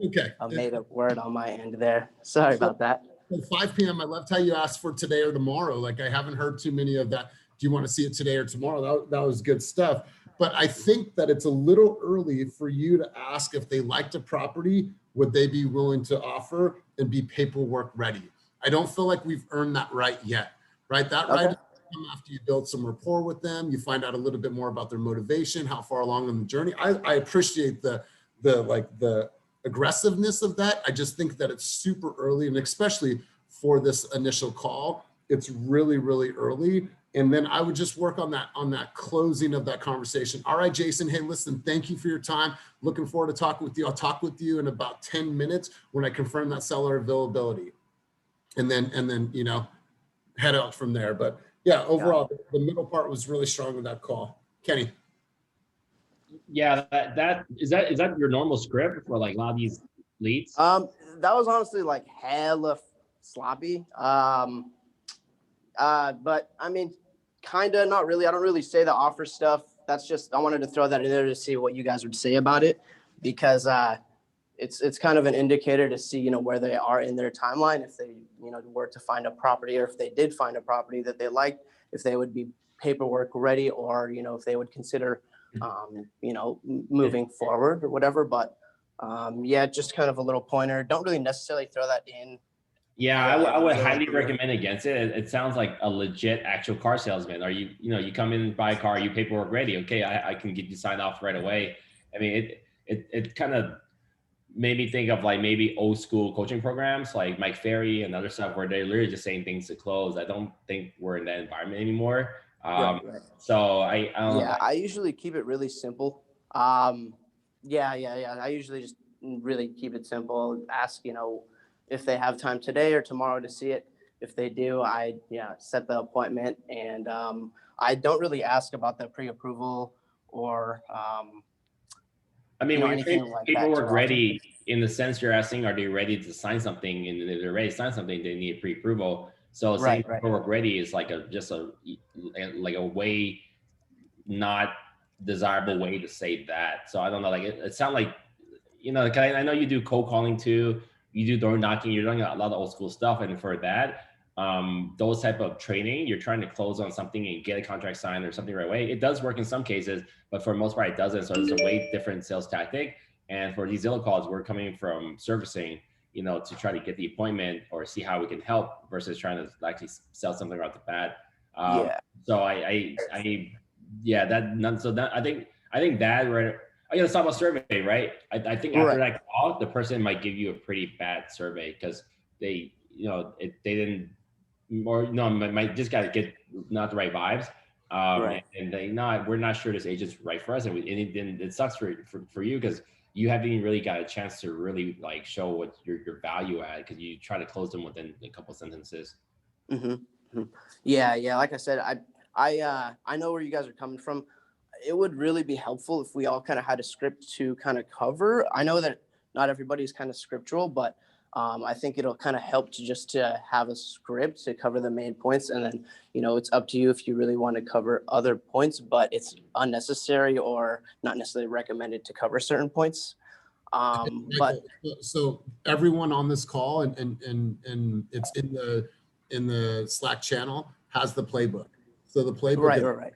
okay. A made up word on my end there. Sorry about that. At 5 p.m. I loved how you asked for today or tomorrow. Like I haven't heard too many of that. Do you want to see it today or tomorrow? That was good stuff. But I think that it's a little early for you to ask if they liked a property, would they be willing to offer and be paperwork ready? I don't feel like we've earned that right yet, right? That right is come after you build some rapport with them, you find out a little bit more about their motivation, how far along on the journey. I appreciate the aggressiveness of that. I just think that it's super early, and especially for this initial call, it's really, really early. And then I would just work on that closing of that conversation. All right, Jason, hey, listen, thank you for your time. Looking forward to talking with you. I'll talk with you in about 10 minutes when I confirm that seller availability. And then head out from there. But yeah, overall, the middle part was really strong with that call. Kenny. Yeah, that is your normal script for like a lot of these leads? That was honestly like hella sloppy. But I mean, kind of, not really. I don't really say the offer stuff. That's just, I wanted to throw that in there to see what you guys would say about it, because it's kind of an indicator to see, where they are in their timeline. If they, were to find a property, or if they did find a property that they liked, if they would be paperwork ready, or, if they would consider, moving forward or whatever. But yeah, just kind of a little pointer. Don't really necessarily throw that in. Yeah, I would highly recommend against it. It sounds like a legit actual car salesman. Are you come in, buy a car, you paperwork ready. Okay, I can get you signed off right away. I mean, it kind of made me think of like maybe old school coaching programs like Mike Ferry and other stuff where they're literally just saying things to close. I don't think we're in that environment anymore. Right. So I usually keep it really simple. I usually just really keep it simple. Ask, if they have time today or tomorrow to see it. If they do, I set the appointment, and I don't really ask about the pre-approval or I mean, when anything you're like paperwork that ready, in the sense you're asking, are they ready to sign something? And if they're ready to sign something, they need pre-approval. So saying paperwork ready is like a way, not desirable way to say that. So I don't know, like it sounds like, I know you do cold calling too. You do door knocking. You're doing a lot of old school stuff, and for that, those type of training, you're trying to close on something and get a contract signed or something right away. It does work in some cases, but for the most part, it doesn't. So it's a way different sales tactic. And for these Zillow calls, we're coming from servicing, to try to get the appointment or see how we can help versus trying to actually sell something right off the bat. So I think that right. Let's talk about survey, right? I think after that call, the person might give you a pretty bad survey because they, they didn't, or might just got to get not the right vibes. And they, we're not sure this agent's right for us. And it sucks for you because you haven't even really got a chance to really like show what your value at, because you try to close them within a couple sentences. Yeah. Like I said, I know where you guys are coming from. It would really be helpful if we all kind of had a script to kind of cover. I know that not everybody's kind of scriptural, but I think it'll kind of help to have a script to cover the main points, and then it's up to you if you really want to cover other points, but it's unnecessary or not necessarily recommended to cover certain points. But So everyone on this call and it's in the Slack channel has the playbook. So the playbook right.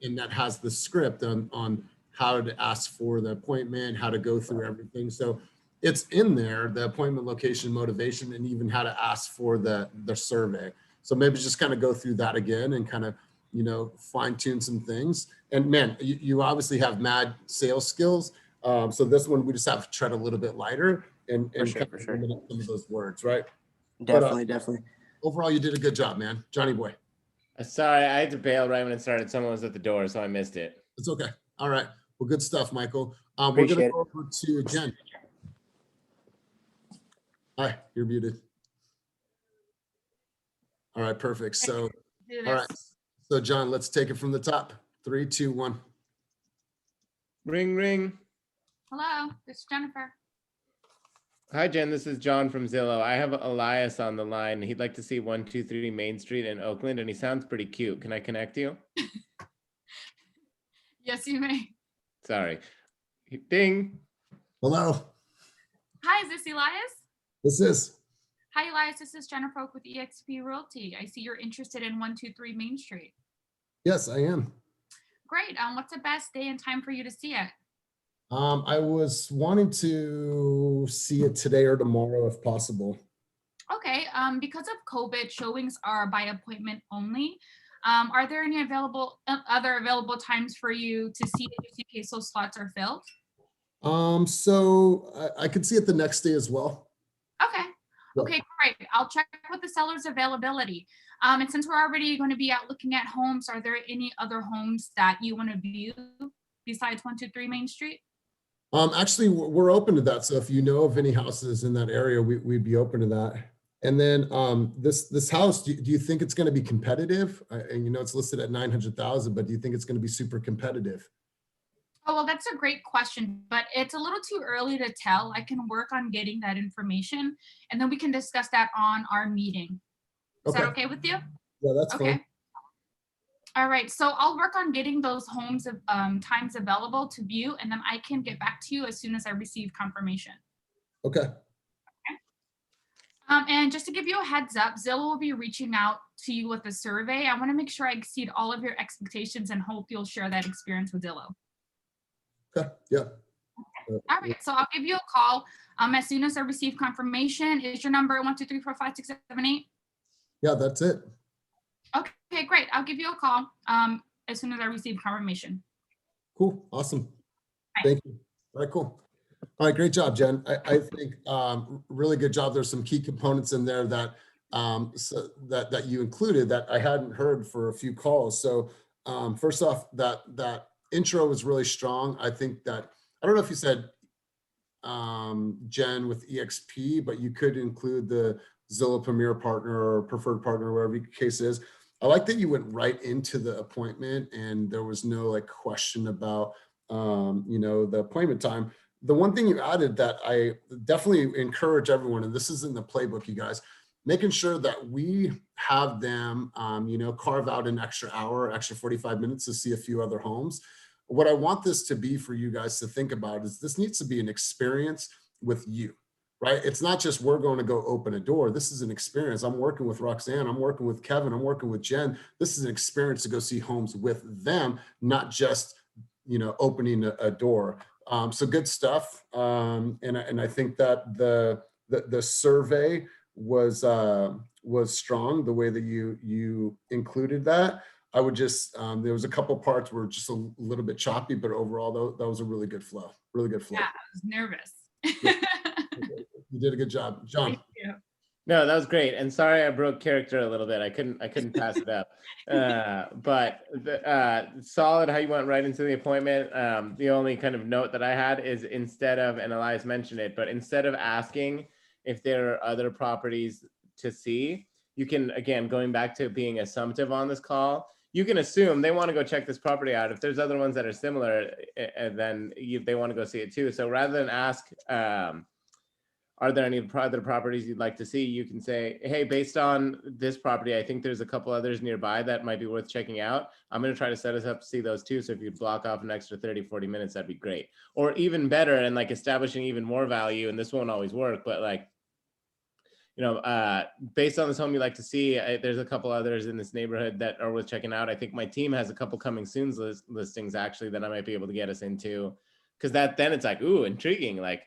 and that has the script on how to ask for the appointment, how to go through everything. So it's in there, the appointment, location, motivation, and even how to ask for the survey. So maybe just kind of go through that again and kind of, fine tune some things. And man, you obviously have mad sales skills. So this one, we just have to tread a little bit lighter and For sure. eliminate some of those words, right? Definitely. Overall, you did a good job, man. Johnny boy. Sorry, I had to bail right when it started. Someone was at the door, so I missed it. It's okay. All right. Well, good stuff, Michael. We're Appreciate going to go over to Jen. Hi, you're muted. All right, perfect. So, all right. So, John, let's take it from the top. 3, 2, 1. Ring, ring. Hello, this is Jennifer. Hi, Jen. This is John from Zillow. I have Elias on the line. He'd like to see 123 Main Street in Oakland, and he sounds pretty cute. Can I connect you? Yes, you may. Sorry. Ding. Hello. Hi, is this Elias? This is. Hi, Elias. This is Jennifer with EXP Realty. I see you're interested in 123 Main Street. Yes, I am. Great. What's the best day and time for you to see it? I was wanting to see it today or tomorrow if possible. Okay. Because of COVID, showings are by appointment only. Are there any other available times for you to see it just in case those slots are filled? So I could see it the next day as well. Okay. Okay, great. I'll check with the seller's availability. And since we're already going to be out looking at homes, are there any other homes that you want to view besides 123 Main Street? Actually, we're open to that. So if you know of any houses in that area, we'd be open to that. And then this house, do you think it's going to be competitive? And it's listed at 900,000, but do you think it's going to be super competitive? Oh, well, that's a great question, but it's a little too early to tell. I can work on getting that information, and then we can discuss that on our meeting. Is that okay with you? Yeah, that's okay. fine. All right, so I'll work on getting those homes times available to view, and then I can get back to you as soon as I receive confirmation. Okay. And just to give you a heads up, Zillow will be reaching out to you with a survey. I want to make sure I exceed all of your expectations and hope you'll share that experience with Zillow. Okay. Yeah. All right, so I'll give you a call as soon as I receive confirmation. Is your number 123456778? Yeah, that's it. Okay, great. I'll give you a call as soon as I receive confirmation. Cool. Awesome. Thank you. All right, cool. All right, great job, Jen. I think really good job. There's some key components in there that that you included that I hadn't heard for a few calls. So first off, that intro was really strong. I think that, I don't know if you said Jen with EXP, but you could include the Zillow Premier Partner or Preferred Partner, whatever the case is. I like that you went right into the appointment and there was no like question about the appointment time. The one thing you added that I definitely encourage everyone, and this is in the playbook, you guys, making sure that we have them, carve out an extra hour, extra 45 minutes to see a few other homes. What I want this to be for you guys to think about is this needs to be an experience with you, right? It's not just we're going to go open a door. This is an experience. I'm working with Roxanne. I'm working with Kevin. I'm working with Jen. This is an experience to go see homes with them, not just, opening a door. So good stuff. And I think that the survey was strong, the way that you included that. I would just, there was a couple parts were just a little bit choppy, but overall that was a really good flow, really good flow. Yeah, I was nervous. You did a good job, John. Thank you. No, that was great. And sorry, I broke character a little bit. I couldn't pass it up. But solid how you went right into the appointment. The only kind of note that I had is instead of, and Elias mentioned it, but instead of asking if there are other properties to see, you can, again, going back to being assumptive on this call, you can assume they want to go check this property out. If there's other ones that are similar, then they want to go see it too. So rather than ask, are there any other properties you'd like to see? You can say, hey, based on this property, I think there's a couple others nearby that might be worth checking out. I'm going to try to set us up to see those too. So if you block off an extra 30, 40 minutes, that'd be great. Or even better, and like establishing even more value, and this won't always work, but like, based on this home you like to see, there's a couple others in this neighborhood that are worth checking out. I think my team has a couple coming soon listings actually that I might be able to get us into, because then it's like, ooh, intriguing. Like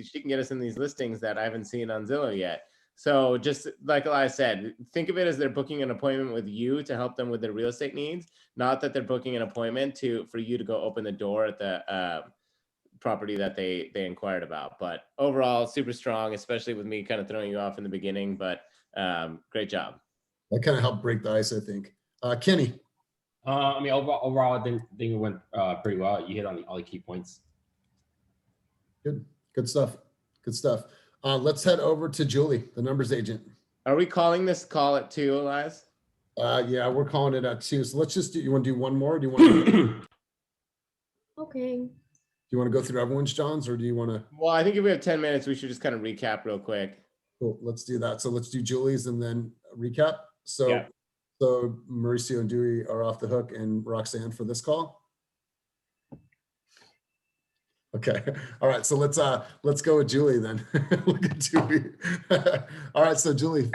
she can get us in these listings that I haven't seen on Zillow yet. So just like Elias said, think of it as they're booking an appointment with you to help them with their real estate needs, not that they're booking an appointment for you to go open the door at the property that they inquired about. But overall, super strong, especially with me kind of throwing you off in the beginning, but great job. That kind of helped break the ice, I think. Kenny. I mean, overall, I think it went pretty well. You hit on all the key points. Good stuff. Let's head over to Julie, the numbers agent. Are we calling this call at 2, Elias? Yeah, we're calling it at 2. So let's just do, you want to do one more? Or do you want to Okay. Do you want to go through everyone's, Johns, or do you want to? Well, I think if we have 10 minutes, we should just kind of recap real quick. Cool. Let's do that. So let's do Julie's and then recap. So, Yeah. So Mauricio and Dewey are off the hook, and Roxanne for this call. Okay. All right. So let's go with Julie then. Look at Dewey. All right. So Julie,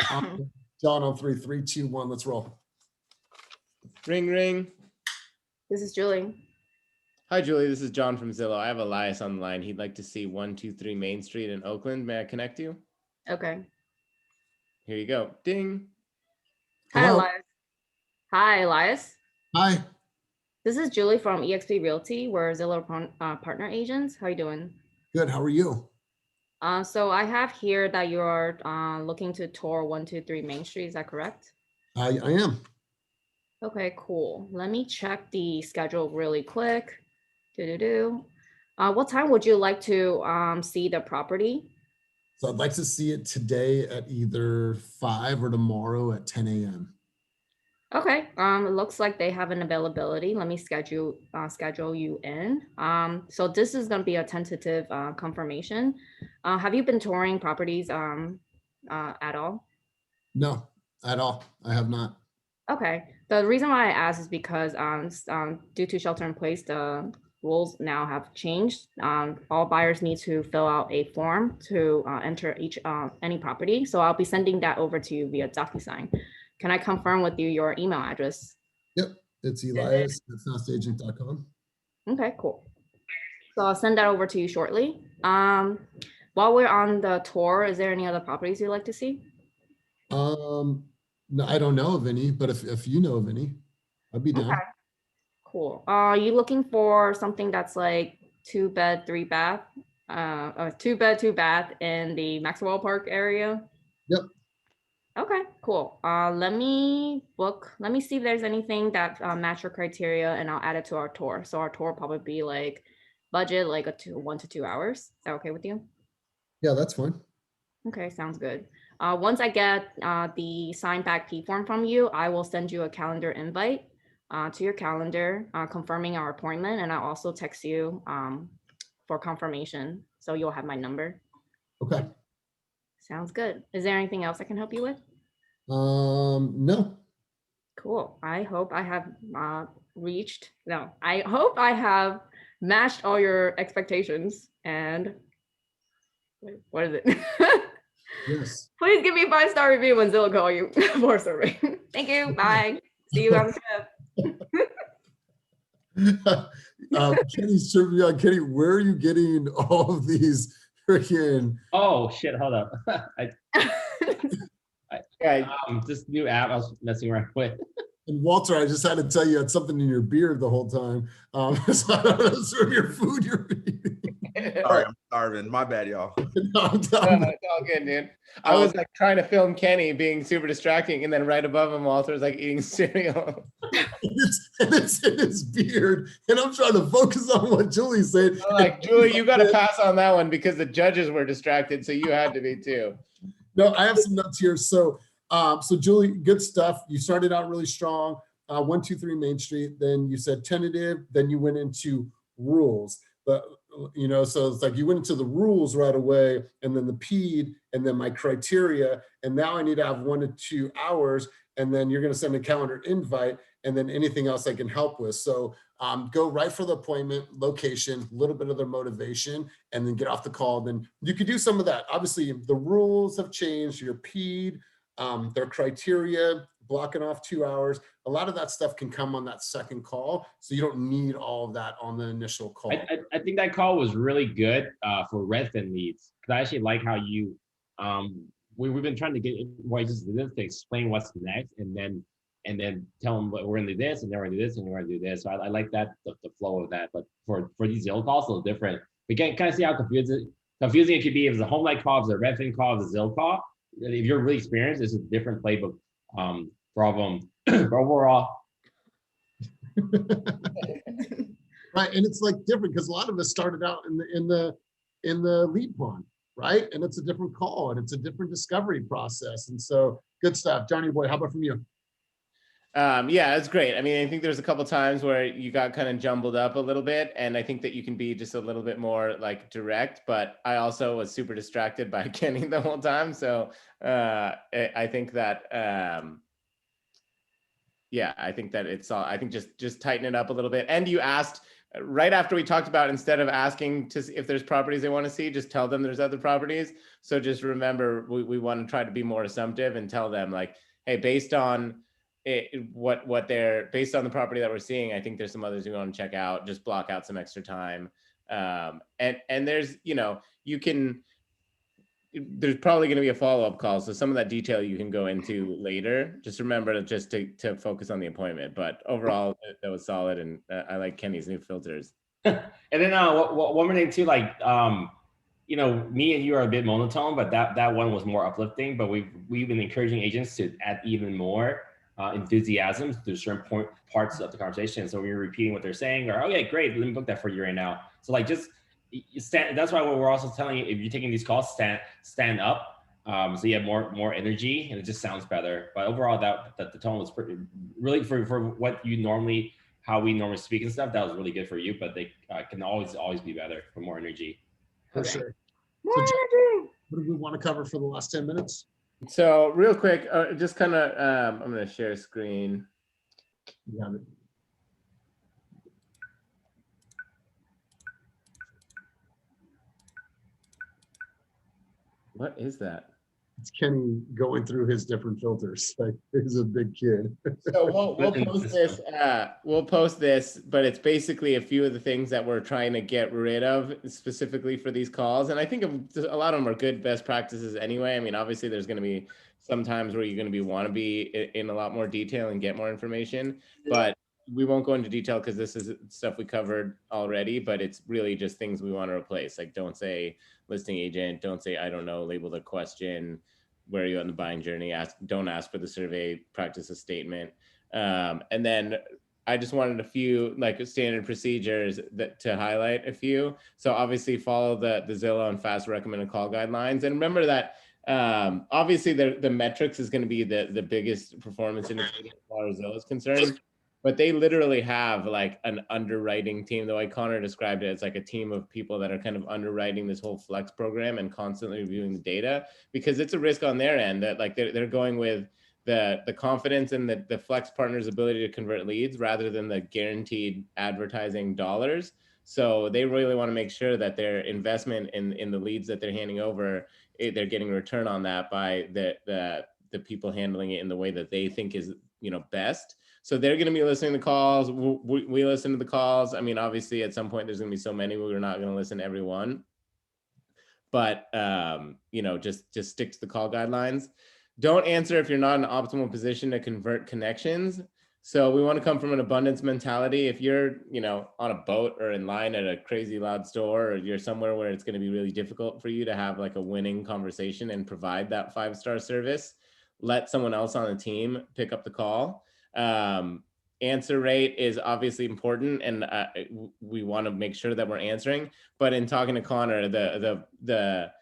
John on 3, 3, 2, 1. Let's roll. Ring, ring. This is Julie. Hi, Julie. This is John from Zillow. I have Elias on the line. He'd like to see 123 Main Street in Oakland. May I connect you? Okay. Here you go. Ding. Hi, Hello. Elias. Hi, Elias. Hi. This is Julie from EXP Realty. We're Zillow partner agents. How you doing? Good. How are you? So I have here that you are looking to tour 123 Main Street. Is that correct? I am. Okay, cool. Let me check the schedule really quick. What time would you like to see the property? So I'd like to see it today at either 5 or tomorrow at 10 a.m. Okay, it looks like they have an availability. Let me schedule you in. So this is gonna be a tentative confirmation. Have you been touring properties at all? No, at all. I have not. Okay, the reason why I asked is because due to shelter in place, the rules now have changed. All buyers need to fill out a form to enter any property. So I'll be sending that over to you via DocuSign. Can I confirm with you your email address? Yep, it's Elias@fastagent.com. Okay, cool. So I'll send that over to you shortly. While we're on the tour, is there any other properties you'd like to see? No, I don't know of any, but if you know of any, I'd be down. Okay, cool. Are you looking for something that's like 2-bed, 3-bath, 2-bed, 2-bath in the Maxwell Park area? Yep. Okay, cool. Let me see if there's anything that match your criteria, and I'll add it to our tour. So our tour will probably be like budget, like 1 to 2 hours. Is that okay with you? Yeah, that's fine. Okay, sounds good. Once I get the signed back P form from you, I will send you a calendar invite to your calendar confirming our appointment, and I'll also text you for confirmation, so you'll have my number. Okay. Sounds good. Is there anything else I can help you with? No. Cool. I hope I have I hope I have matched all your expectations. And wait, what is it? Yes. Please give me a 5-star review when Zillow call you for a survey. Thank you. Bye. See you on the trip. Kenny's trivia. Kenny, where are you getting all of these freaking? Oh shit! Hold up. This new app I was messing around with. And Walter, I just had to tell you, had something in your beard the whole time. So I don't know sort of your food you're eating. Sorry, I'm starving. My bad, y'all. No, It's all good, dude. I was like trying to film Kenny being super distracting, and then right above him, Walter's like eating cereal. it's in his beard, and I'm trying to focus on what Julie's saying. I'm like, Julie, you got to pass on that one because the judges were distracted, so you had to be too. No, I have some notes here. So So Julie, good stuff. You started out really strong. 123 Main Street. Then you said tentative. Then you went into rules. But you know, so it's like you went into the rules right away, and then the PED, and then my criteria, and now I need to have 1 to 2 hours, and then you're going to send a calendar invite, and then anything else I can help with. So go right for the appointment, location, a little bit of their motivation, and then get off the call. Then you could do some of that. Obviously, the rules have changed. Your PED, their criteria, blocking off 2 hours. A lot of that stuff can come on that second call. So you don't need all of that on the initial call. I think that call was really good for Redfin leads. Because I actually like how you, we've been trying to get more agents to explain what's next, and then tell them we're going to do this, and then we're going to do this, and we're going to do this. So I like that, the flow of that. But for these Zillow calls, it's a little different. We can kind of see how confusing it could be if it's a home light call, if it's a Redfin call, if it's a Zillow call. If you're really experienced, it's a different playbook problem. But overall. Right, and it's like different because a lot of us started out in the lead bond, right? And it's a different call and it's a different discovery process. And so good stuff. Johnny boy, how about from you? Yeah, it's great. I mean, I think there's a couple times where you got kind of jumbled up a little bit, and I think that you can be just a little bit more like direct, but I also was super distracted by Kenny the whole time. So I think that, yeah, I think that it's all, I think just tighten it up a little bit. And you asked right after we talked about, instead of asking to see if there's properties they want to see, just tell them there's other properties. So just remember, we want to try to be more assumptive and tell them like, hey, based on what they're, based on the property that we're seeing, I think there's some others we want to check out, just block out some extra time. And there's, you know, there's probably going to be a follow-up call. So some of that detail you can go into later. Just remember to focus on the appointment. But overall, that was solid. And I like Kenny's new filters. And then one more thing too, like, you know, me and you are a bit monotone, but that one was more uplifting. But we've been encouraging agents to add even more enthusiasm to certain parts of the conversation. So we're repeating what they're saying, or, okay, great, let me book that for you right now. So like, just stand. That's why we're also telling you, if you're taking these calls, stand up, so you have more energy, and it just sounds better. But overall, that the tone was pretty, really for what you normally, how we normally speak and stuff, that was really good for you. But they can always be better for more energy. For sure. So, John, what do we want to cover for the last 10 minutes? So real quick, just kind of, I'm going to share screen. Yeah. What is that? It's Kenny going through his different filters. Like, he's a big kid. So we'll post this. We'll post this, but it's basically a few of the things that we're trying to get rid of specifically for these calls. And I think a lot of them are good best practices anyway. I mean, obviously, there's going to be some times where you're going to want to be in a lot more detail and get more information, but we won't go into detail because this is stuff we covered already. But it's really just things we want to replace. Like, don't say listing agent, don't say I don't know, label the question, where are you on the buying journey, don't ask for the survey, practice a statement. And then I just wanted a few like standard procedures to highlight a few. So obviously follow the Zillow and fast recommended call guidelines, and remember that obviously the metrics is going to be the biggest performance indicator as far as Zillow is concerned. But they literally have like an underwriting team. The way Connor described it, it's like a team of people that are kind of underwriting this whole Flex program and constantly reviewing the data, because it's a risk on their end that like they're going with the confidence in the Flex partner's ability to convert leads rather than the guaranteed advertising dollars. So they really want to make sure that their investment in the leads that they're handing over, they're getting a return on that by the people handling it in the way that they think is, you know, best. So they're going to be listening to calls. We listen to the calls. I mean, obviously, at some point, there's going to be so many we're not going to listen to every one. But, you know, just stick to the call guidelines. Don't answer if you're not in an optimal position to convert connections. So we want to come from an abundance mentality. If you're, you know, on a boat or in line at a crazy loud store, or you're somewhere where it's going to be really difficult for you to have like a winning conversation and provide that 5-star service, let someone else on the team pick up the call. Answer rate is obviously important, and we want to make sure that we're answering. But in talking to Connor, the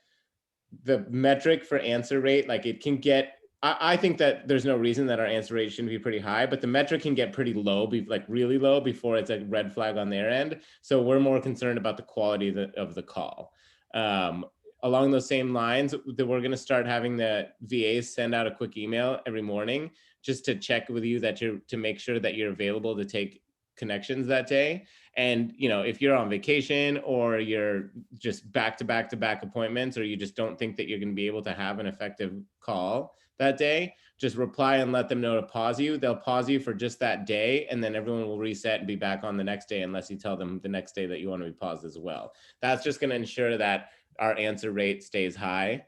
metric for answer rate, like it can get I think that there's no reason that our answer rate shouldn't be pretty high, but the metric can get pretty low, like really low before it's a red flag on their end. So we're more concerned about the quality of the call. Along those same lines, that we're going to start having the VAs send out a quick email every morning just to check with you that to make sure that you're available to take connections that day. And if you're on vacation or you're just back to back appointments, or you just don't think that you're going to be able to have an effective call that day, just reply and let them know to pause you. They'll pause you for just that day, and then everyone will reset and be back on the next day, unless you tell them the next day that you want to be paused as well. That's just going to ensure that our answer rate stays high,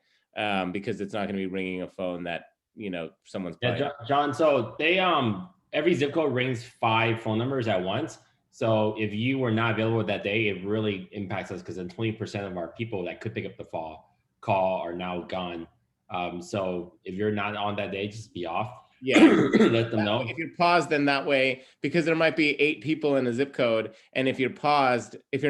because it's not going to be ringing a phone that someone's playing. Yeah, John. So they every zip code rings 5 phone numbers at once. So if you were not available that day, it really impacts us, because then 20% of our people that could pick up the call are now gone. So if you're not on that day, just be off. Yeah. Let them know. If you're paused, then that way, because there might be 8 people in a zip code, and if you're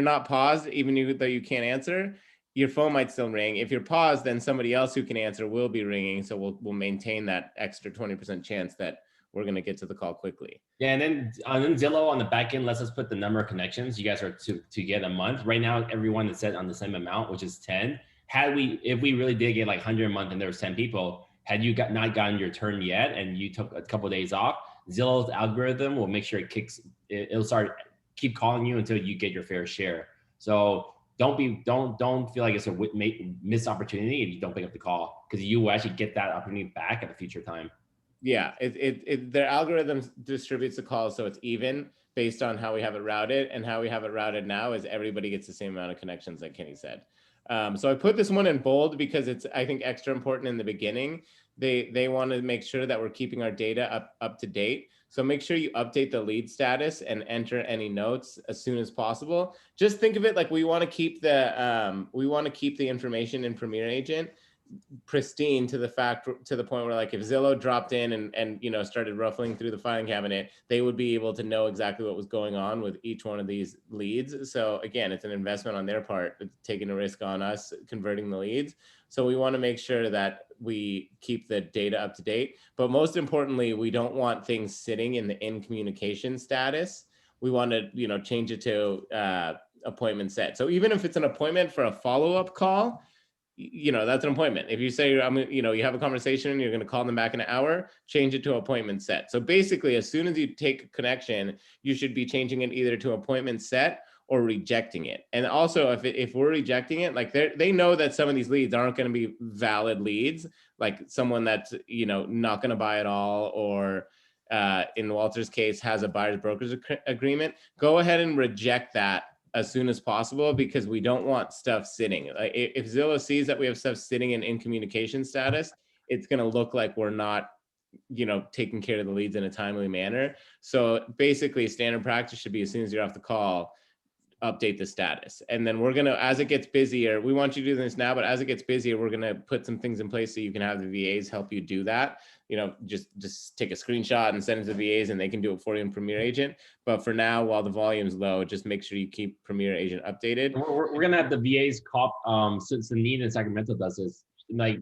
not paused, even though you can't answer, your phone might still ring. If you're paused, then somebody else who can answer will be ringing. So we'll maintain that extra 20% chance that we're going to get to the call quickly. Yeah, and then Zillow on the back end lets us put the number of connections you guys are to get a month. Right now, everyone is set on the same amount, which is 10. If we really did get like 100 a month and there was 10 people, had you not gotten your turn yet and you took a couple of days off, Zillow's algorithm will make sure it'll start keep calling you until you get your fair share. So don't feel like it's a missed opportunity if you don't pick up the call, because you will actually get that opportunity back at a future time. Yeah, their algorithm distributes the calls so it's even based on how we have it routed, and how we have it routed now is everybody gets the same amount of connections, like Kenny said. So I put this one in bold because it's, I think, extra important in the beginning. They want to make sure that we're keeping our data up to date. So make sure you update the lead status and enter any notes as soon as possible. Just think of it like we want to keep the information in Premier Agent pristine to the point where, like, if Zillow dropped in and started ruffling through the filing cabinet, they would be able to know exactly what was going on with each one of these leads. So again, it's an investment on their part, taking a risk on us converting the leads. So we want to make sure that we keep the data up to date, but most importantly, we don't want things sitting in the in communication status. We want to change it to appointment set. So even if it's an appointment for a follow-up call, that's an appointment. If you say, you have a conversation and you're going to call them back in an hour, change it to appointment set. So basically, as soon as you take a connection, you should be changing it either to appointment set or rejecting it. And also, if we're rejecting it, like they know that some of these leads aren't going to be valid leads, like someone that's, not going to buy at all, or in Walter's case, has a buyer's broker's agreement, go ahead and reject that as soon as possible, because we don't want stuff sitting. Like, if Zillow sees that we have stuff sitting in communication status, it's going to look like we're not, taking care of the leads in a timely manner. So basically, standard practice should be, as soon as you're off the call, update the status. And then we're going to, as it gets busier, we want you to do this now, but as it gets busier, we're going to put some things in place so you can have the VAs help you do that. Just take a screenshot and send it to the VAs and they can do it for you in Premier Agent. But for now, while the volume's low, just make sure you keep Premier Agent updated. We're going to have the VAs call, since the need in Sacramento does this, like,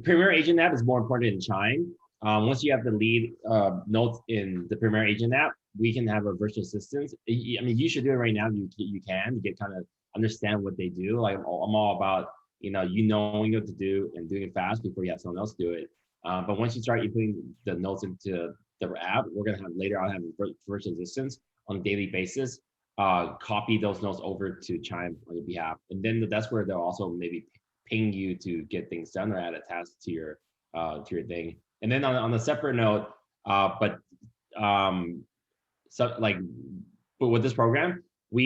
Premier Agent app is more important than Chime. Once you have the lead notes in the Premier Agent app, we can have a virtual assistant. I mean, you should do it right now. You can get kind of understand what they do. Like, I'm all about, knowing what to do and doing it fast before you have someone else do it. But once you start putting the notes into the app, we're going to have later on have virtual assistants on a daily basis, copy those notes over to Chime on your behalf. And then that's where they'll also maybe ping you to get things done or add a task to your thing. And then on a separate note, but with this program,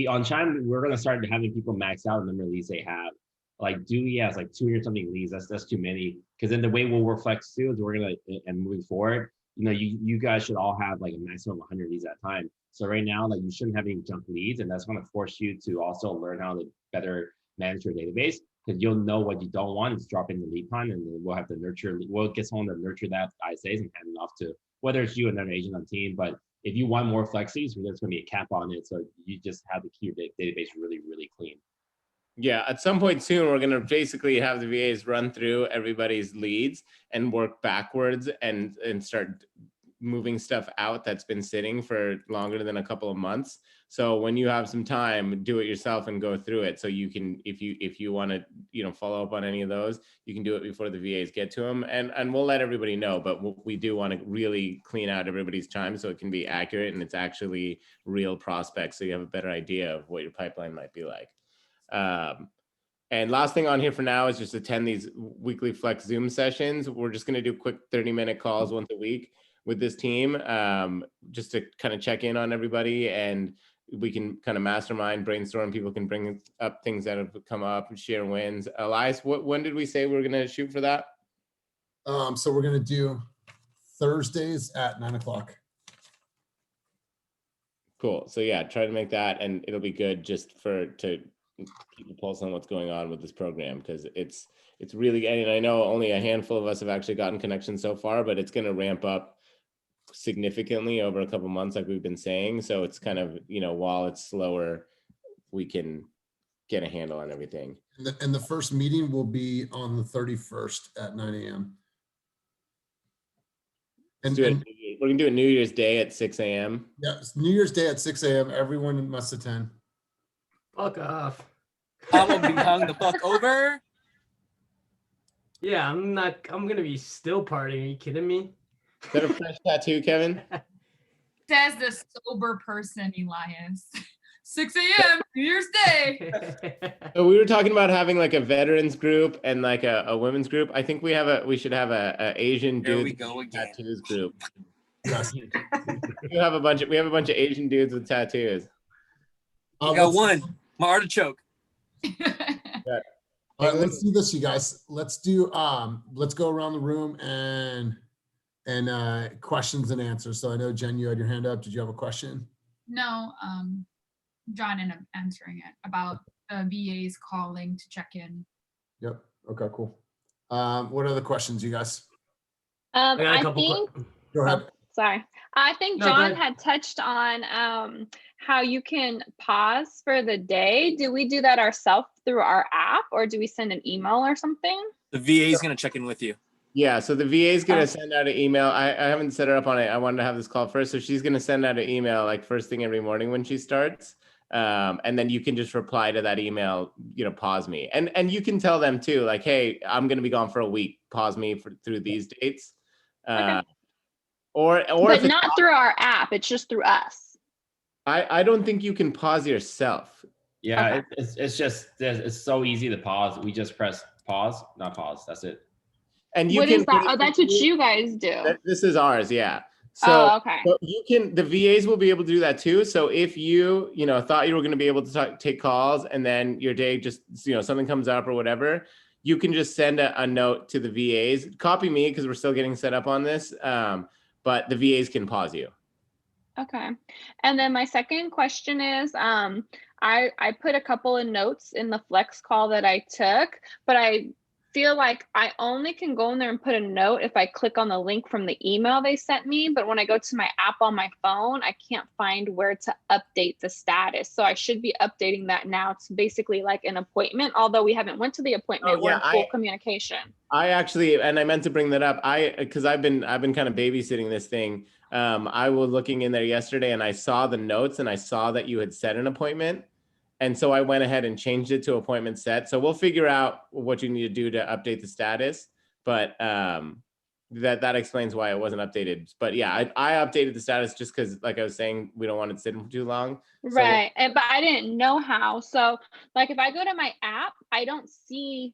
on Chime, we're going to start having people max out the number of leads they have. Like Dewey has like 200 something leads. That's too many. Because then the way we'll work flex too is we're gonna, and moving forward, you guys should all have like a maximum of 100 leads at a time. So right now, like, you shouldn't have any junk leads, and that's going to force you to also learn how to better manage your database, because you'll know what you don't want. Just drop in the lead pun, and then we'll have to we'll get someone to nurture that ISAs and hand it off to whether it's you or another agent on the team. But if you want more flexies, there's going to be a cap on it. So you just have to keep your database really, really clean. Yeah, at some point soon, we're gonna basically have the VAs run through everybody's leads and work backwards and start moving stuff out that's been sitting for longer than a couple of months. So when you have some time, do it yourself and go through it. So you can, if you want to, follow up on any of those, you can do it before the VAs get to them. And we'll let everybody know, but we do want to really clean out everybody's time so it can be accurate and it's actually real prospects. So you have a better idea of what your pipeline might be like. And last thing on here for now is just attend these weekly Flex Zoom sessions. We're just going to do quick 30-minute calls once a week with this team, just to kind of check in on everybody, and we can kind of mastermind, brainstorm. People can bring up things that have come up and share wins. Elias, when did we say we were going to shoot for that? So we're going to do Thursdays at 9 o'clock. Cool. So yeah, try to make that, and it'll be good just to keep a pulse on what's going on with this program, because it's really, and I know only a handful of us have actually gotten connections so far, but it's going to ramp up significantly over a couple months, like we've been saying. So it's kind of, while it's slower, we can get a handle on everything. And the first meeting will be on the 31st at 9 a.m. And we're gonna do it New Year's Day at 6 a.m. Yeah, it's New Year's Day at 6 a.m. Everyone must attend. Fuck off. I'm gonna be hung the fuck over. Yeah, I'm gonna be still partying. Are you kidding me? Is that a fresh tattoo, Kevin? Says the sober person, Elias. 6 a.m. New Year's Day. So we were talking about having like a veterans group and like a women's group. I think we should have a Asian There dude we go again. tattoos group. Yes. We have a bunch of Asian dudes with tattoos. I got one. My artichoke. All right, let's do this, you guys. Let's do let's go around the room and questions and answers. So I know, Jen, you had your hand up. Did you have a question? No, John ended up answering it about VAs calling to check in. Yep. Okay, cool. What are the questions, you guys? I think Go ahead. sorry. I think No, go John ahead. had touched on how you can pause for the day. Do we do that ourselves through our app, or do we send an email or something? The VA is gonna check in with you. Yeah, so the VA is gonna send out an email. I haven't set her up on it. I wanted to have this call first, so she's gonna send out an email like first thing every morning when she starts, and then you can just reply to that email. Pause me, and you can tell them too, like, hey, I'm gonna be gone for a week. Pause me through these dates, Okay. or But if it's not through our app. It's just through us. I don't think you can pause yourself. Yeah, Okay. it's so easy to pause. We just press pause, not pause. That's it. And you What can. is that? Oh, that's what you guys do. This is ours, yeah. So, Oh, okay. but the VAs will be able to do that too. So if you thought you were going to be able to take calls and then your day just, something comes up or whatever, you can just send a note to the VAs, copy me because we're still getting set up on this. But the VAs can pause you. Okay. And then my second question is, I put a couple of notes in the flex call that I took, but I feel like I only can go in there and put a note if I click on the link from the email they sent me. But when I go to my app on my phone, I can't find where to update the status. So I should be updating that now. It's basically like an appointment, although we haven't went to the appointment. We're in full communication. I actually, and I meant to bring that up. Because I've been kind of babysitting this thing. I was looking in there yesterday and I saw the notes and I saw that you had set an appointment. And so I went ahead and changed it to appointment set. So we'll figure out what you need to do to update the status. But that explains why it wasn't updated. But yeah, I updated the status just because, like I was saying, we don't want it sitting for too long. Right. But I didn't know how. So like if I go to my app, I don't see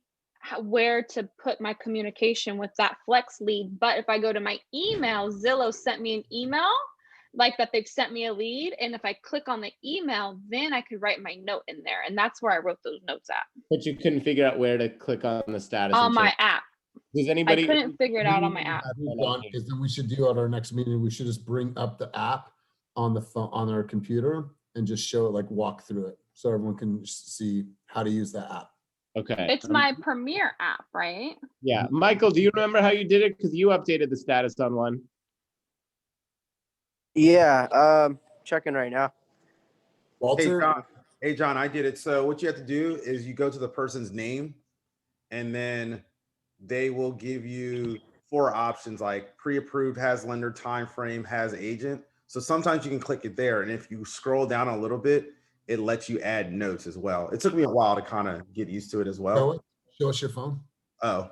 where to put my communication with that flex lead. But if I go to my email, Zillow sent me an email like that they've sent me a lead. And if I click on the email, then I could write my note in there. And that's where I wrote those notes at. But you couldn't figure out where to click on the status. On my app. Does anybody? I couldn't figure it out on my app. Because then we should do at our next meeting, we should just bring up the app on the phone, on our computer, and just show it, like walk through it. So everyone can see how to use that app. Okay. It's my Premiere app, right? Yeah. Michael, do you remember how you did it? Because you updated the status on one. Yeah, checking right now. Walter? Hey, John. Hey, John, I did it. So what you have to do is you go to the person's name, and then they will give you 4 options like pre-approved, has lender, time frame, has agent. So sometimes you can click it there, and if you scroll down a little bit, it lets you add notes as well. It took me a while to kind of get used to it as well. Show us your phone. Oh,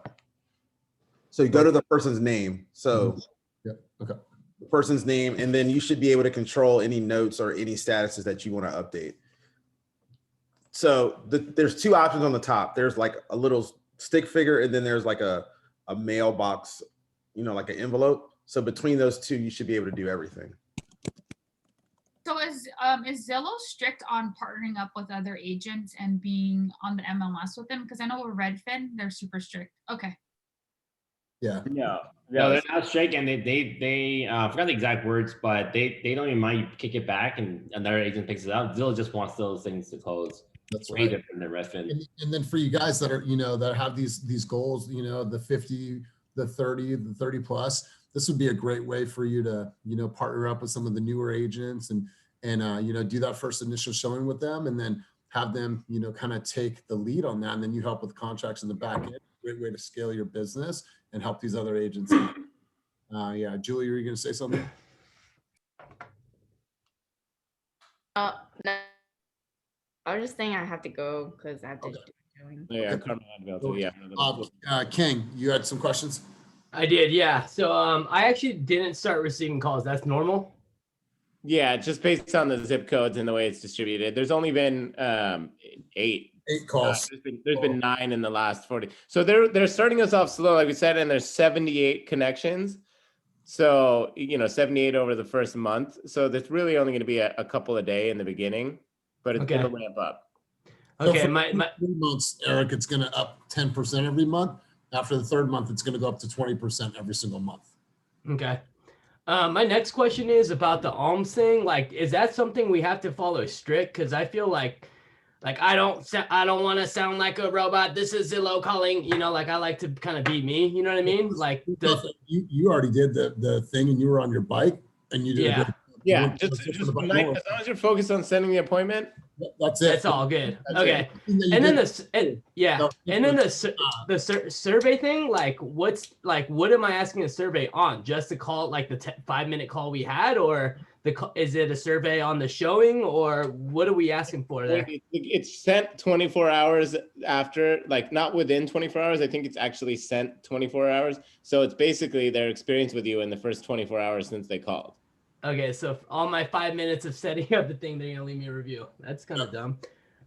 so you go to the person's name. So Yep. Okay. the person's name, and then you should be able to control any notes or any statuses that you want to update. So there's 2 options on the top. There's like a little stick figure, and then there's like a mailbox, like an envelope. So between those 2, you should be able to do everything. So is Zillow strict on partnering up with other agents and being on the MLS with them? Because I know with Redfin, they're super strict. Okay. Yeah. No, they're not strict, and they I forgot the exact words, but they don't even mind you kick it back and another agent picks it up. Zillow just wants those things to close. That's way right. different than Redfin. And then for you guys that are, that have these goals, the 50, the 30, the 30 plus, this would be a great way for you to, partner up with some of the newer agents and do that first initial showing with them, and then have them, kind of take the lead on that. And then you help with contracts in the back end. Great way to scale your business and help these other agents. Yeah. Julie, are you going to say something? No. I was just saying I have to go because I have to. Yeah, Carmen had to go too. Yeah. King, you had some questions? I did, yeah. So I actually didn't start receiving calls. That's normal? Yeah, just based on the zip codes and the way it's distributed. There's only been 8 calls. There's been 9 in the last 40. So they're starting us off slow, like we said, and there's 78 connections. So 78 over the first month. So there's really only going to be a couple a day in the beginning, but it's going to ramp up. Okay, so my 3 months, Eric, it's going to up 10% every month. After the 3rd month, it's going to go up to 20% every single month. Okay. My next question is about the alms thing. Like, is that something we have to follow strict? Because I feel like I don't want to sound like a robot. This is Zillow calling. I like to kind of be me. You know what I mean? Like, you already did the thing, and you were on your bike, and you did. Yeah. Yeah. Just as long as you're focused on sending the appointment. That's it. That's all good. Okay. And then the survey thing, what am I asking a survey on? Just to call like the 5-minute call we had, or is it a survey on the showing, or what are we asking for there? It's sent 24 hours after, like not within 24 hours. I think it's actually sent 24 hours. So it's basically their experience with you in the first 24 hours since they called. Okay, so all my 5 minutes of setting up the thing, they're gonna leave me a review. That's kind of dumb.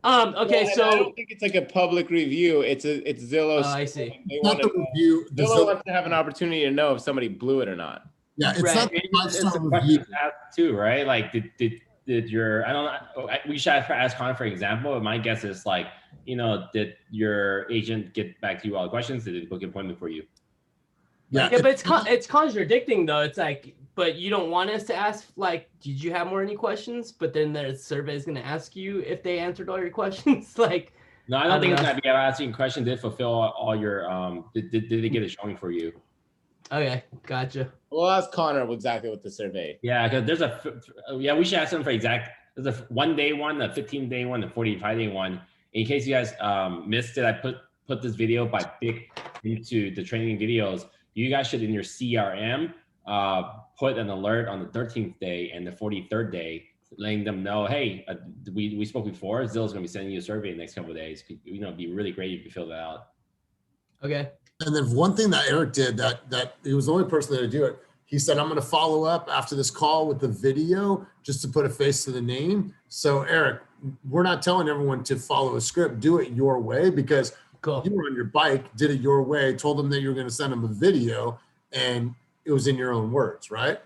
Okay, well, so I don't think it's like a public review. It's Zillow. Oh, I see. They want to review. Zillow wants to have an opportunity to know if somebody blew it or not. Yeah, it's not the 5-star review too, right? Like, did your we should ask Connor for example. My guess is like, did your agent get back to you all the questions? Did they book an appointment for you? Yeah, but it's contradicting though. It's like, but you don't want us to ask, like, did you have any questions? But then the survey is going to ask you if they answered all your questions. Like, no, I don't think it's going to be asking questions. Did fulfill all your, did they get a showing for you? Okay, gotcha. We'll ask Connor exactly what the survey. Yeah, because there's we should ask them for there's a 1-day one, a 15-day one, a 45-day one. In case you guys missed it, I put this video by Big into the training videos. You guys should, in your CRM, put an alert on the 13th day and the 43rd day, letting them know, hey, we spoke before. Zillow's going to be sending you a survey in the next couple of days. It'd be really great if you fill that out. Okay. And then one thing that Eric did that he was the only person that would do it. He said, I'm going to follow up after this call with the video just to put a face to the name. So Eric, we're not telling everyone to follow a script. Do it your way, because you were on your bike, did it your way, told them that you were going to send them a video, and it was in your own words, right?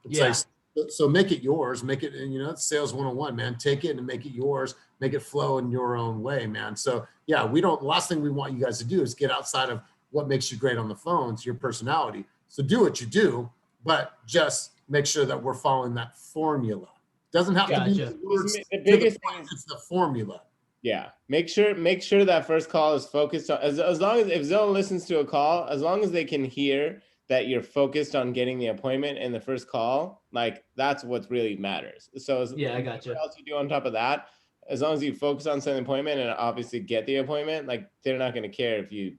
It's so make it yours, make it, it's sales 101, man. Take it and make it yours, make it flow in your own way, man. So yeah, the last thing we want you guys to do is get outside of what makes you great on the phone. It's your personality. So do what you do, but just make sure that we're following that formula. Doesn't have to be the words. The biggest thing is the formula. Yeah, make sure that first call is focused on, as long as, if Zillow listens to a call, as long as they can hear that you're focused on getting the appointment in the first call, like that's what really matters. So I got you. What else you do on top of that, as long as you focus on setting the appointment and obviously get the appointment, like they're not going to care if you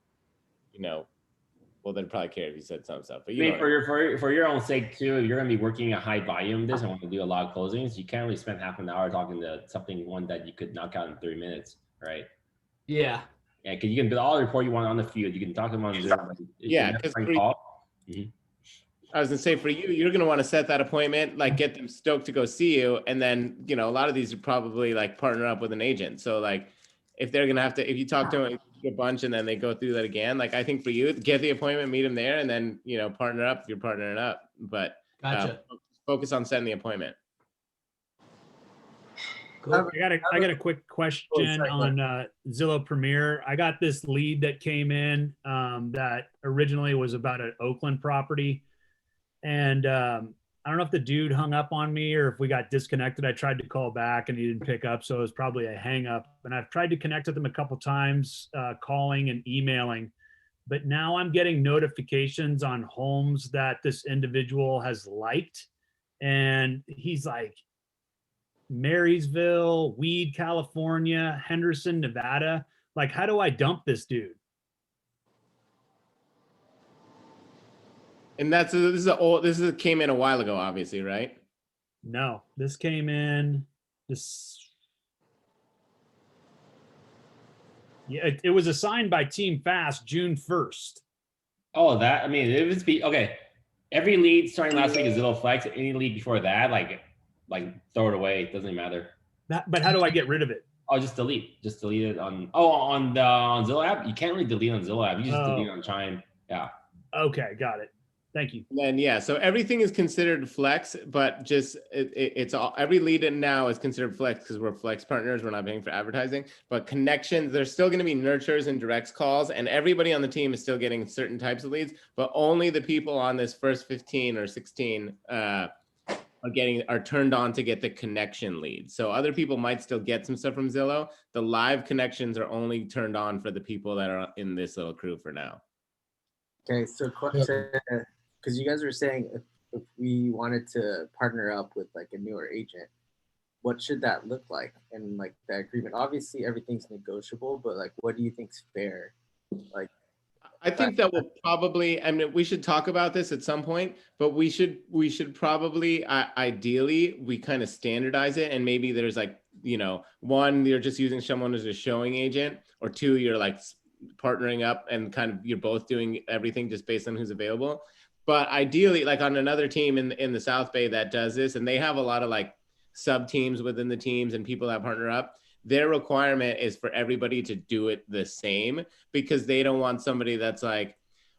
know, well, they'd probably care if you said some stuff, but I you mean, know. for your own sake too, if you're gonna be working a high volume of this and want to do a lot of closings, you can't really spend half an hour talking to one that you could knock out in 3 minutes, right? Yeah. Yeah, because you can build all the report you want on the field. You can talk to them on Zoom. Yeah, because I was gonna say for you, you're gonna want to set that appointment, like get them stoked to go see you, and then a lot of these are probably like partner up with an agent. So like, if they're gonna have to, if you talk to them a bunch and then they go through that again, like I think for you, get the appointment, meet them there, and then partner up if you're partnering up. But Gotcha. Focus on setting the appointment. Cool. I got a quick question on Zillow Premier. I got this lead that came in that originally was about an Oakland property. And I don't know if the dude hung up on me or if we got disconnected. I tried to call back and he didn't pick up. So it was probably a hang up. And I've tried to connect with him a couple times, calling and emailing. But now I'm getting notifications on homes that this individual has liked. And he's like, Marysville, Weed, California, Henderson, Nevada. Like, how do I dump this dude? And this came in a while ago, obviously, right? No, this came in yeah, it was assigned by Team Fast June 1st. Oh, that, I mean, it was okay. Every lead starting last week is Zillow Flex. Any lead before that, like throw it away. It doesn't matter. But how do I get rid of it? Oh, just delete. Just delete it on Zillow app. You can't really delete on Zillow app. You just delete on Chime. Yeah. Okay, got it. Thank you. And then so everything is considered flex, but just it's all, every lead in now is considered flex because we're flex partners. We're not paying for advertising, but connections, there's still going to be nurtures and directs calls, and everybody on the team is still getting certain types of leads, but only the people on this first 15 or 16 are turned on to get the connection lead. So other people might still get some stuff from Zillow. The live connections are only turned on for the people that are in this little crew for now. Okay, so because you guys were saying if we wanted to partner up with like a newer agent, what should that look like? And like the agreement, obviously everything's negotiable, but like, what do you think's fair? Like, I think that will probably, I mean, we should talk about this at some point, but we should probably, ideally, we kind of standardize it. And maybe there's like, one, you're just using someone as a showing agent, or two, you're like partnering up and kind of, you're both doing everything just based on who's available. But ideally, like on another team in the South Bay that does this, and they have a lot of like sub teams within the teams and people that partner up, their requirement is for everybody to do it the same, because they don't want somebody that's like,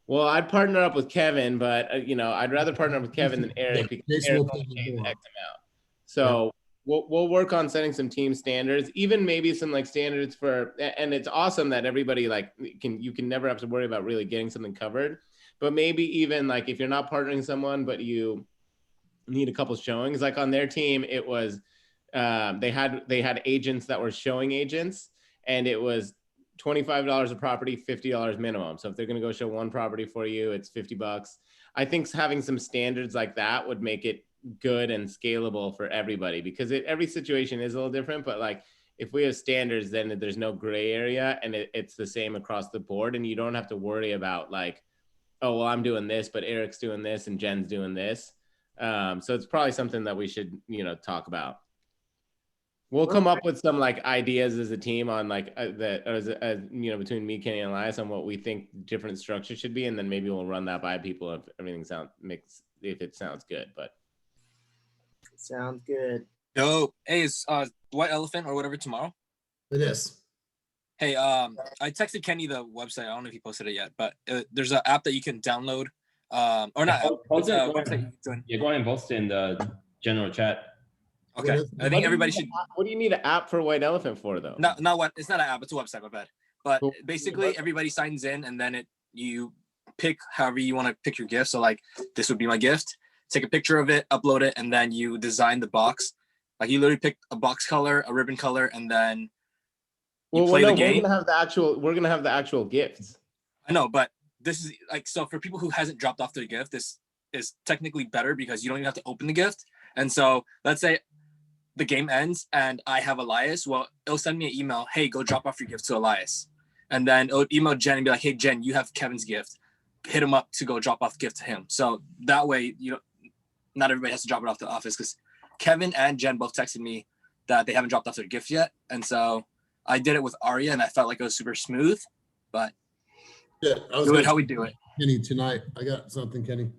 well, I'd partner up with Kevin, but I'd rather partner up with Kevin than Eric because Eric's only paying X amount. So we'll work on setting some team standards, even maybe some like standards for, and it's awesome that everybody like you can never have to worry about really getting something covered. But maybe even like if you're not partnering someone, but you need a couple showings, like on their team, it was they had agents that were showing agents, and it was $25 a property, $50 minimum. So if they're going to go show one property for you, it's $50. I think having some standards like that would make it good and scalable for everybody, because every situation is a little different. But like if we have standards, then there's no gray area, and it's the same across the board, and you don't have to worry about like, oh, well, I'm doing this, but Eric's doing this and Jen's doing this. So it's probably something that we should, talk about. We'll come up with some like ideas as a team on like between me, Kenny, and Elias on what we think different structures should be, and then maybe we'll run that by people if everything if it sounds good. But sounds good. No, hey, is White Elephant or whatever tomorrow? It is. Hey, I texted Kenny the website. I don't know if he posted it yet, but there's an app that you can download. Or not. Post it. Go ahead and post it in the general chat. Okay, I think everybody should. What do you need an app for White Elephant for, though? Not what. It's not an app. It's a website. My bad. But basically, everybody signs in, and then you pick however you want to pick your gift. So like, this would be my gift. Take a picture of it, upload it, and then you design the box. Like you literally pick a box color, a ribbon color, and then you play the game. We're gonna have the actual gifts. I know, but this is like, so for people who hasn't dropped off their gift, this is technically better because you don't even have to open the gift. And so let's say the game ends and I have Elias, well, it'll send me an email, hey, go drop off your gift to Elias. And then it'll email Jen and be like, hey, Jen, you have Kevin's gift. Hit him up to go drop off the gift to him. So that way, not everybody has to drop it off to the office, because Kevin and Jen both texted me that they haven't dropped off their gift yet. And so I did it with Arya and I felt like it was super smooth, but yeah, do it how we do it. Kenny, tonight, I got something, Kenny.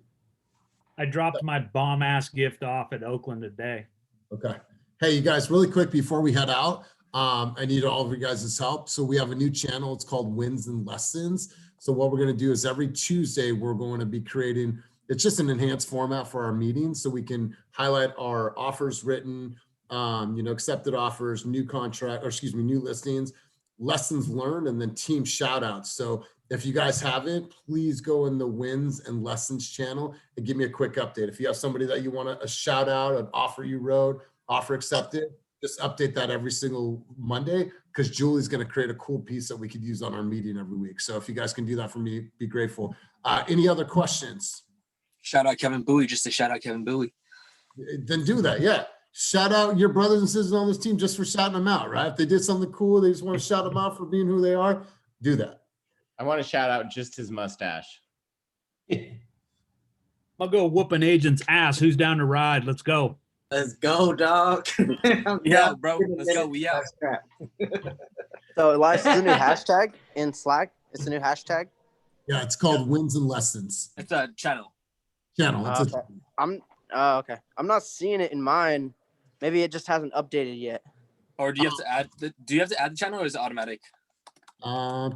I dropped my bomb ass gift off at Oakland today. Okay. Hey, you guys, really quick before we head out, I need all of you guys' help. So we have a new channel. It's called Wins and Lessons. So what we're going to do is every Tuesday, we're going to be creating, it's just an enhanced format for our meetings so we can highlight our offers written, accepted offers, new listings, lessons learned, and then team shout outs. So if you guys haven't, please go in the Wins and Lessons channel and give me a quick update. If you have somebody that you want a shout out, an offer you wrote, offer accepted, just update that every single Monday, because Julie's going to create a cool piece that we could use on our meeting every week. So if you guys can do that for me, be grateful. Any other questions? Shout out Kevin Bowie, just to shout out Kevin Bowie. Then do that. Yeah. Shout out your brothers and sisters on this team just for shouting them out, right? If they did something cool, they just want to shout them out for being who they are, do that. I want to shout out just his mustache. I'll go whoop an agent's ass. Who's down to ride? Let's go. Let's go, dog. Yeah, bro. Let's go. We out. So Elias, is a new hashtag in Slack. It's a new hashtag. Yeah, it's called Wins and Lessons. It's a channel. It's okay. Okay. I'm not seeing it in mine. Maybe it just hasn't updated yet. Or do you have to add the channel, or is it automatic?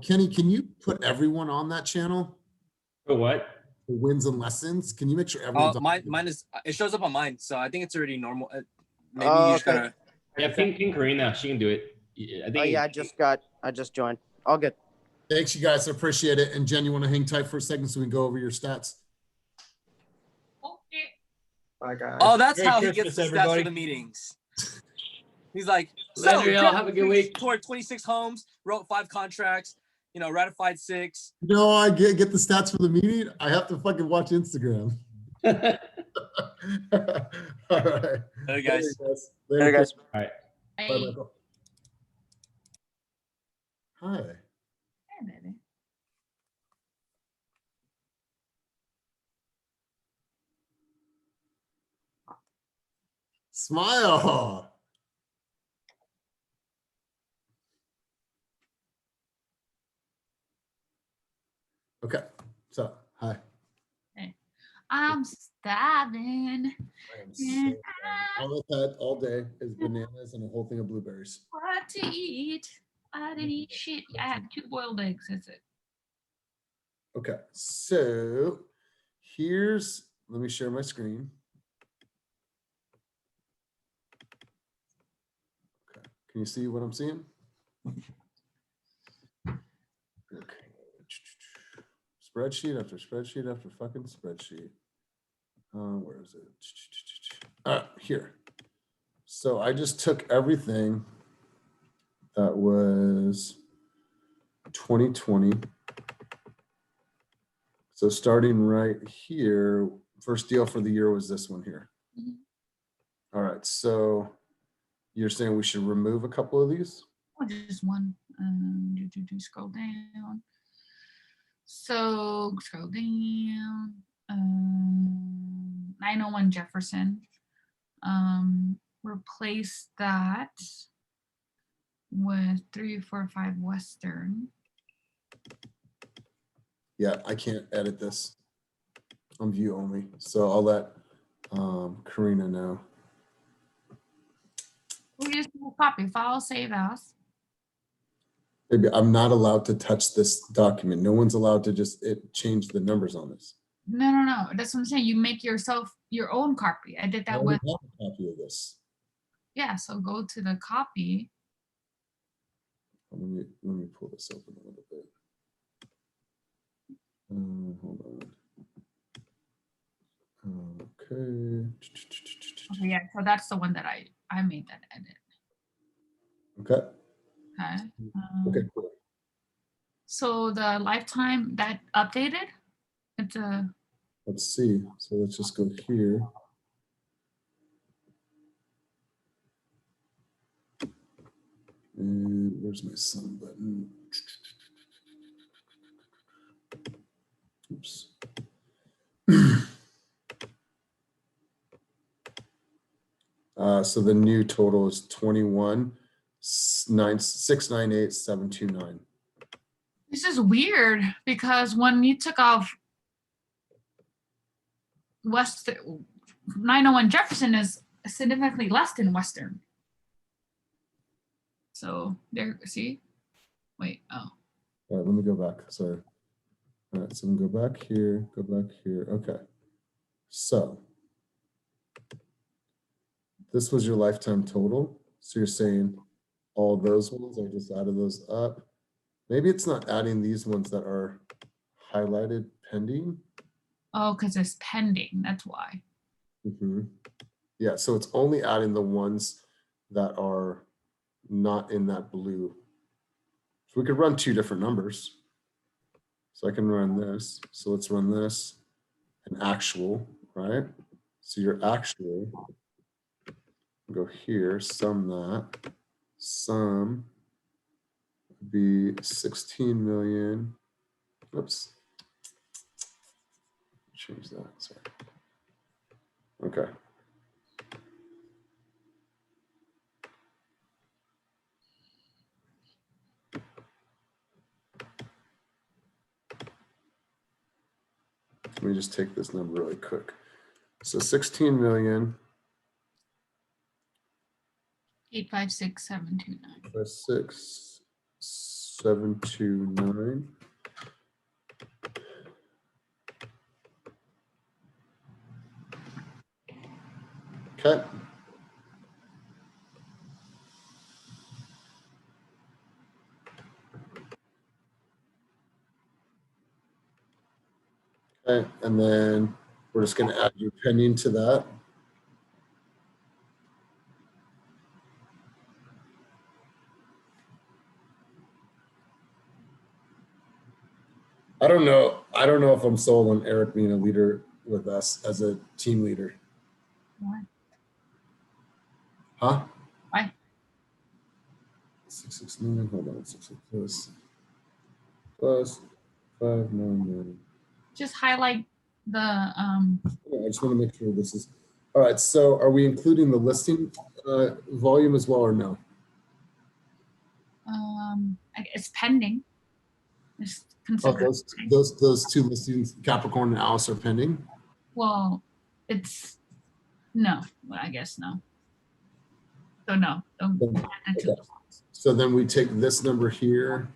Kenny, can you put everyone on that channel? For what? For Wins and Lessons. Can you make sure everyone's on? Mine is, it shows up on mine, so I think it's already normal. Maybe you just okay. gotta. Yeah, ping Karina. She can do it. I think. I just joined. All good. Thanks, you guys. I appreciate it. And Jen, you want to hang tight for a second so we can go over your stats? Okay. Bye, guys. Oh, that's Merry how he Christmas, gets the stats everybody. for the meetings. He's like, Later, y'all. Have a good week. Toured 26 homes, wrote 5 contracts, ratified 6. No, I get the stats for the meeting. I have to fucking watch Instagram. All right. Hey guys. Later, guys. All right. Bye, Hey. Michael. Hi. Hey, baby. Smile. Okay. So, hi. I'm starving. I am so all I've had all day is bananas and a whole thing of blueberries. What to eat? I didn't eat shit. I had 2 boiled eggs. That's it. Okay. So let me share my screen. Okay. Can you see what I'm seeing? Okay. Spreadsheet after spreadsheet after fucking spreadsheet. Where is it? Here. So I just took everything that was 2020. So starting right here, first deal for the year was this one here. Mhm. All right. So you're saying we should remove a couple of these? Oh, just one. Scroll down. So scroll down. 901 Jefferson. Replace that with 345 Western. Yeah, I can't edit this. I'm view only. So I'll let Karina know. We just do a copy, file, save as. Maybe I'm not allowed to touch this document. No one's allowed to just change the numbers on this. No. That's what I'm saying. You make yourself your own copy. I did I that already with, have a copy of this. yeah, so go to the copy. Let me pull this open a little bit. Hold on. Okay. Okay, yeah, so that's the one that I made that edit. Okay. Okay. Okay. Cool. So the lifetime that updated, it's a, Let's see. So let's just go here. And where's my sun button? Oops. So the new total is 21,698,729. This is weird because when you took off West 901 Jefferson is significantly less than Western. So there, see? Wait, oh. All right, let me go back. Sorry. All right, so I'm gonna go back here, go back here. Okay. So this was your lifetime total. So you're saying all those ones, I just added those up. Maybe it's not adding these ones that are highlighted pending. Oh, because it's pending, that's why. Mm-hmm. Yeah, so it's only adding the ones that are not in that blue. So we could run two different numbers. So I can run this. So let's run this, an actual, right? So your actual, go here, sum that, sum would be 16 million. Oops. Change that, sorry. Okay. Let me just take this number really quick. So 16 million. 856,729. 6,729. Okay. Okay, and then we're just going to add your pending to that. I don't know if I'm sold on Eric being a leader with us as a team leader. Why? Huh? Why? 6 million. Hold on. 6 plus 5 million. Just highlight the Yeah, I just want to make sure this is all right. So are we including the listing volume as well or no? it's pending. It's Oh, considered. those two listings, Capricorn and Alice, are pending. Well, it's no. Well, I guess no. So no. Don't add the two. Okay. So then we take this number here,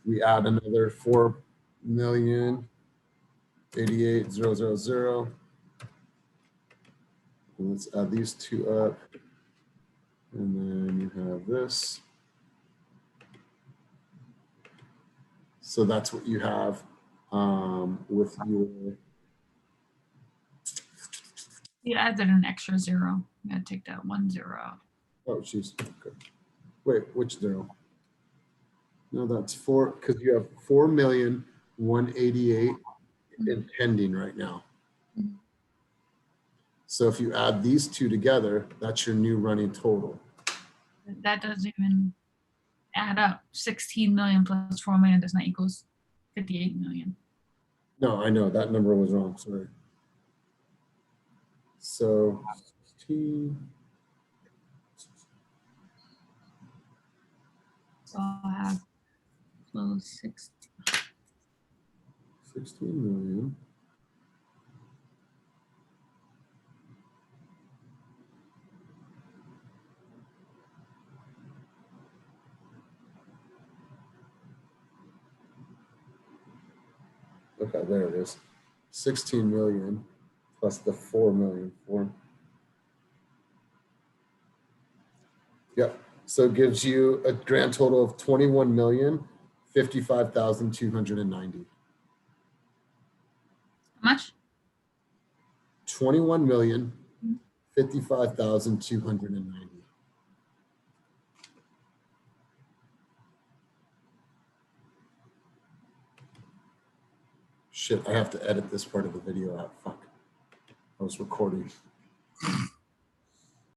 we add another 4,088,000. And let's add these two up. And then you have this. So that's what you have with your. You added an extra zero. You gotta take that 1 0 out. Oh, geez. Okay. Wait, which zero? No, that's 4, because you have 4,188,000 in pending right now. Mhm. So if you add these two together, that's your new running total. That doesn't even add up. 16 million plus 4 million does not equals 58 million. No, I know that number was wrong. Sorry. So 16. So I'll have close 16 million. Okay, there it is. 16 million plus the 4 million. Yep. So it gives you a grand total of 21,055,290. How much? 21,055,290. Shit, I have to edit this part of the video out. Fuck. I was recording.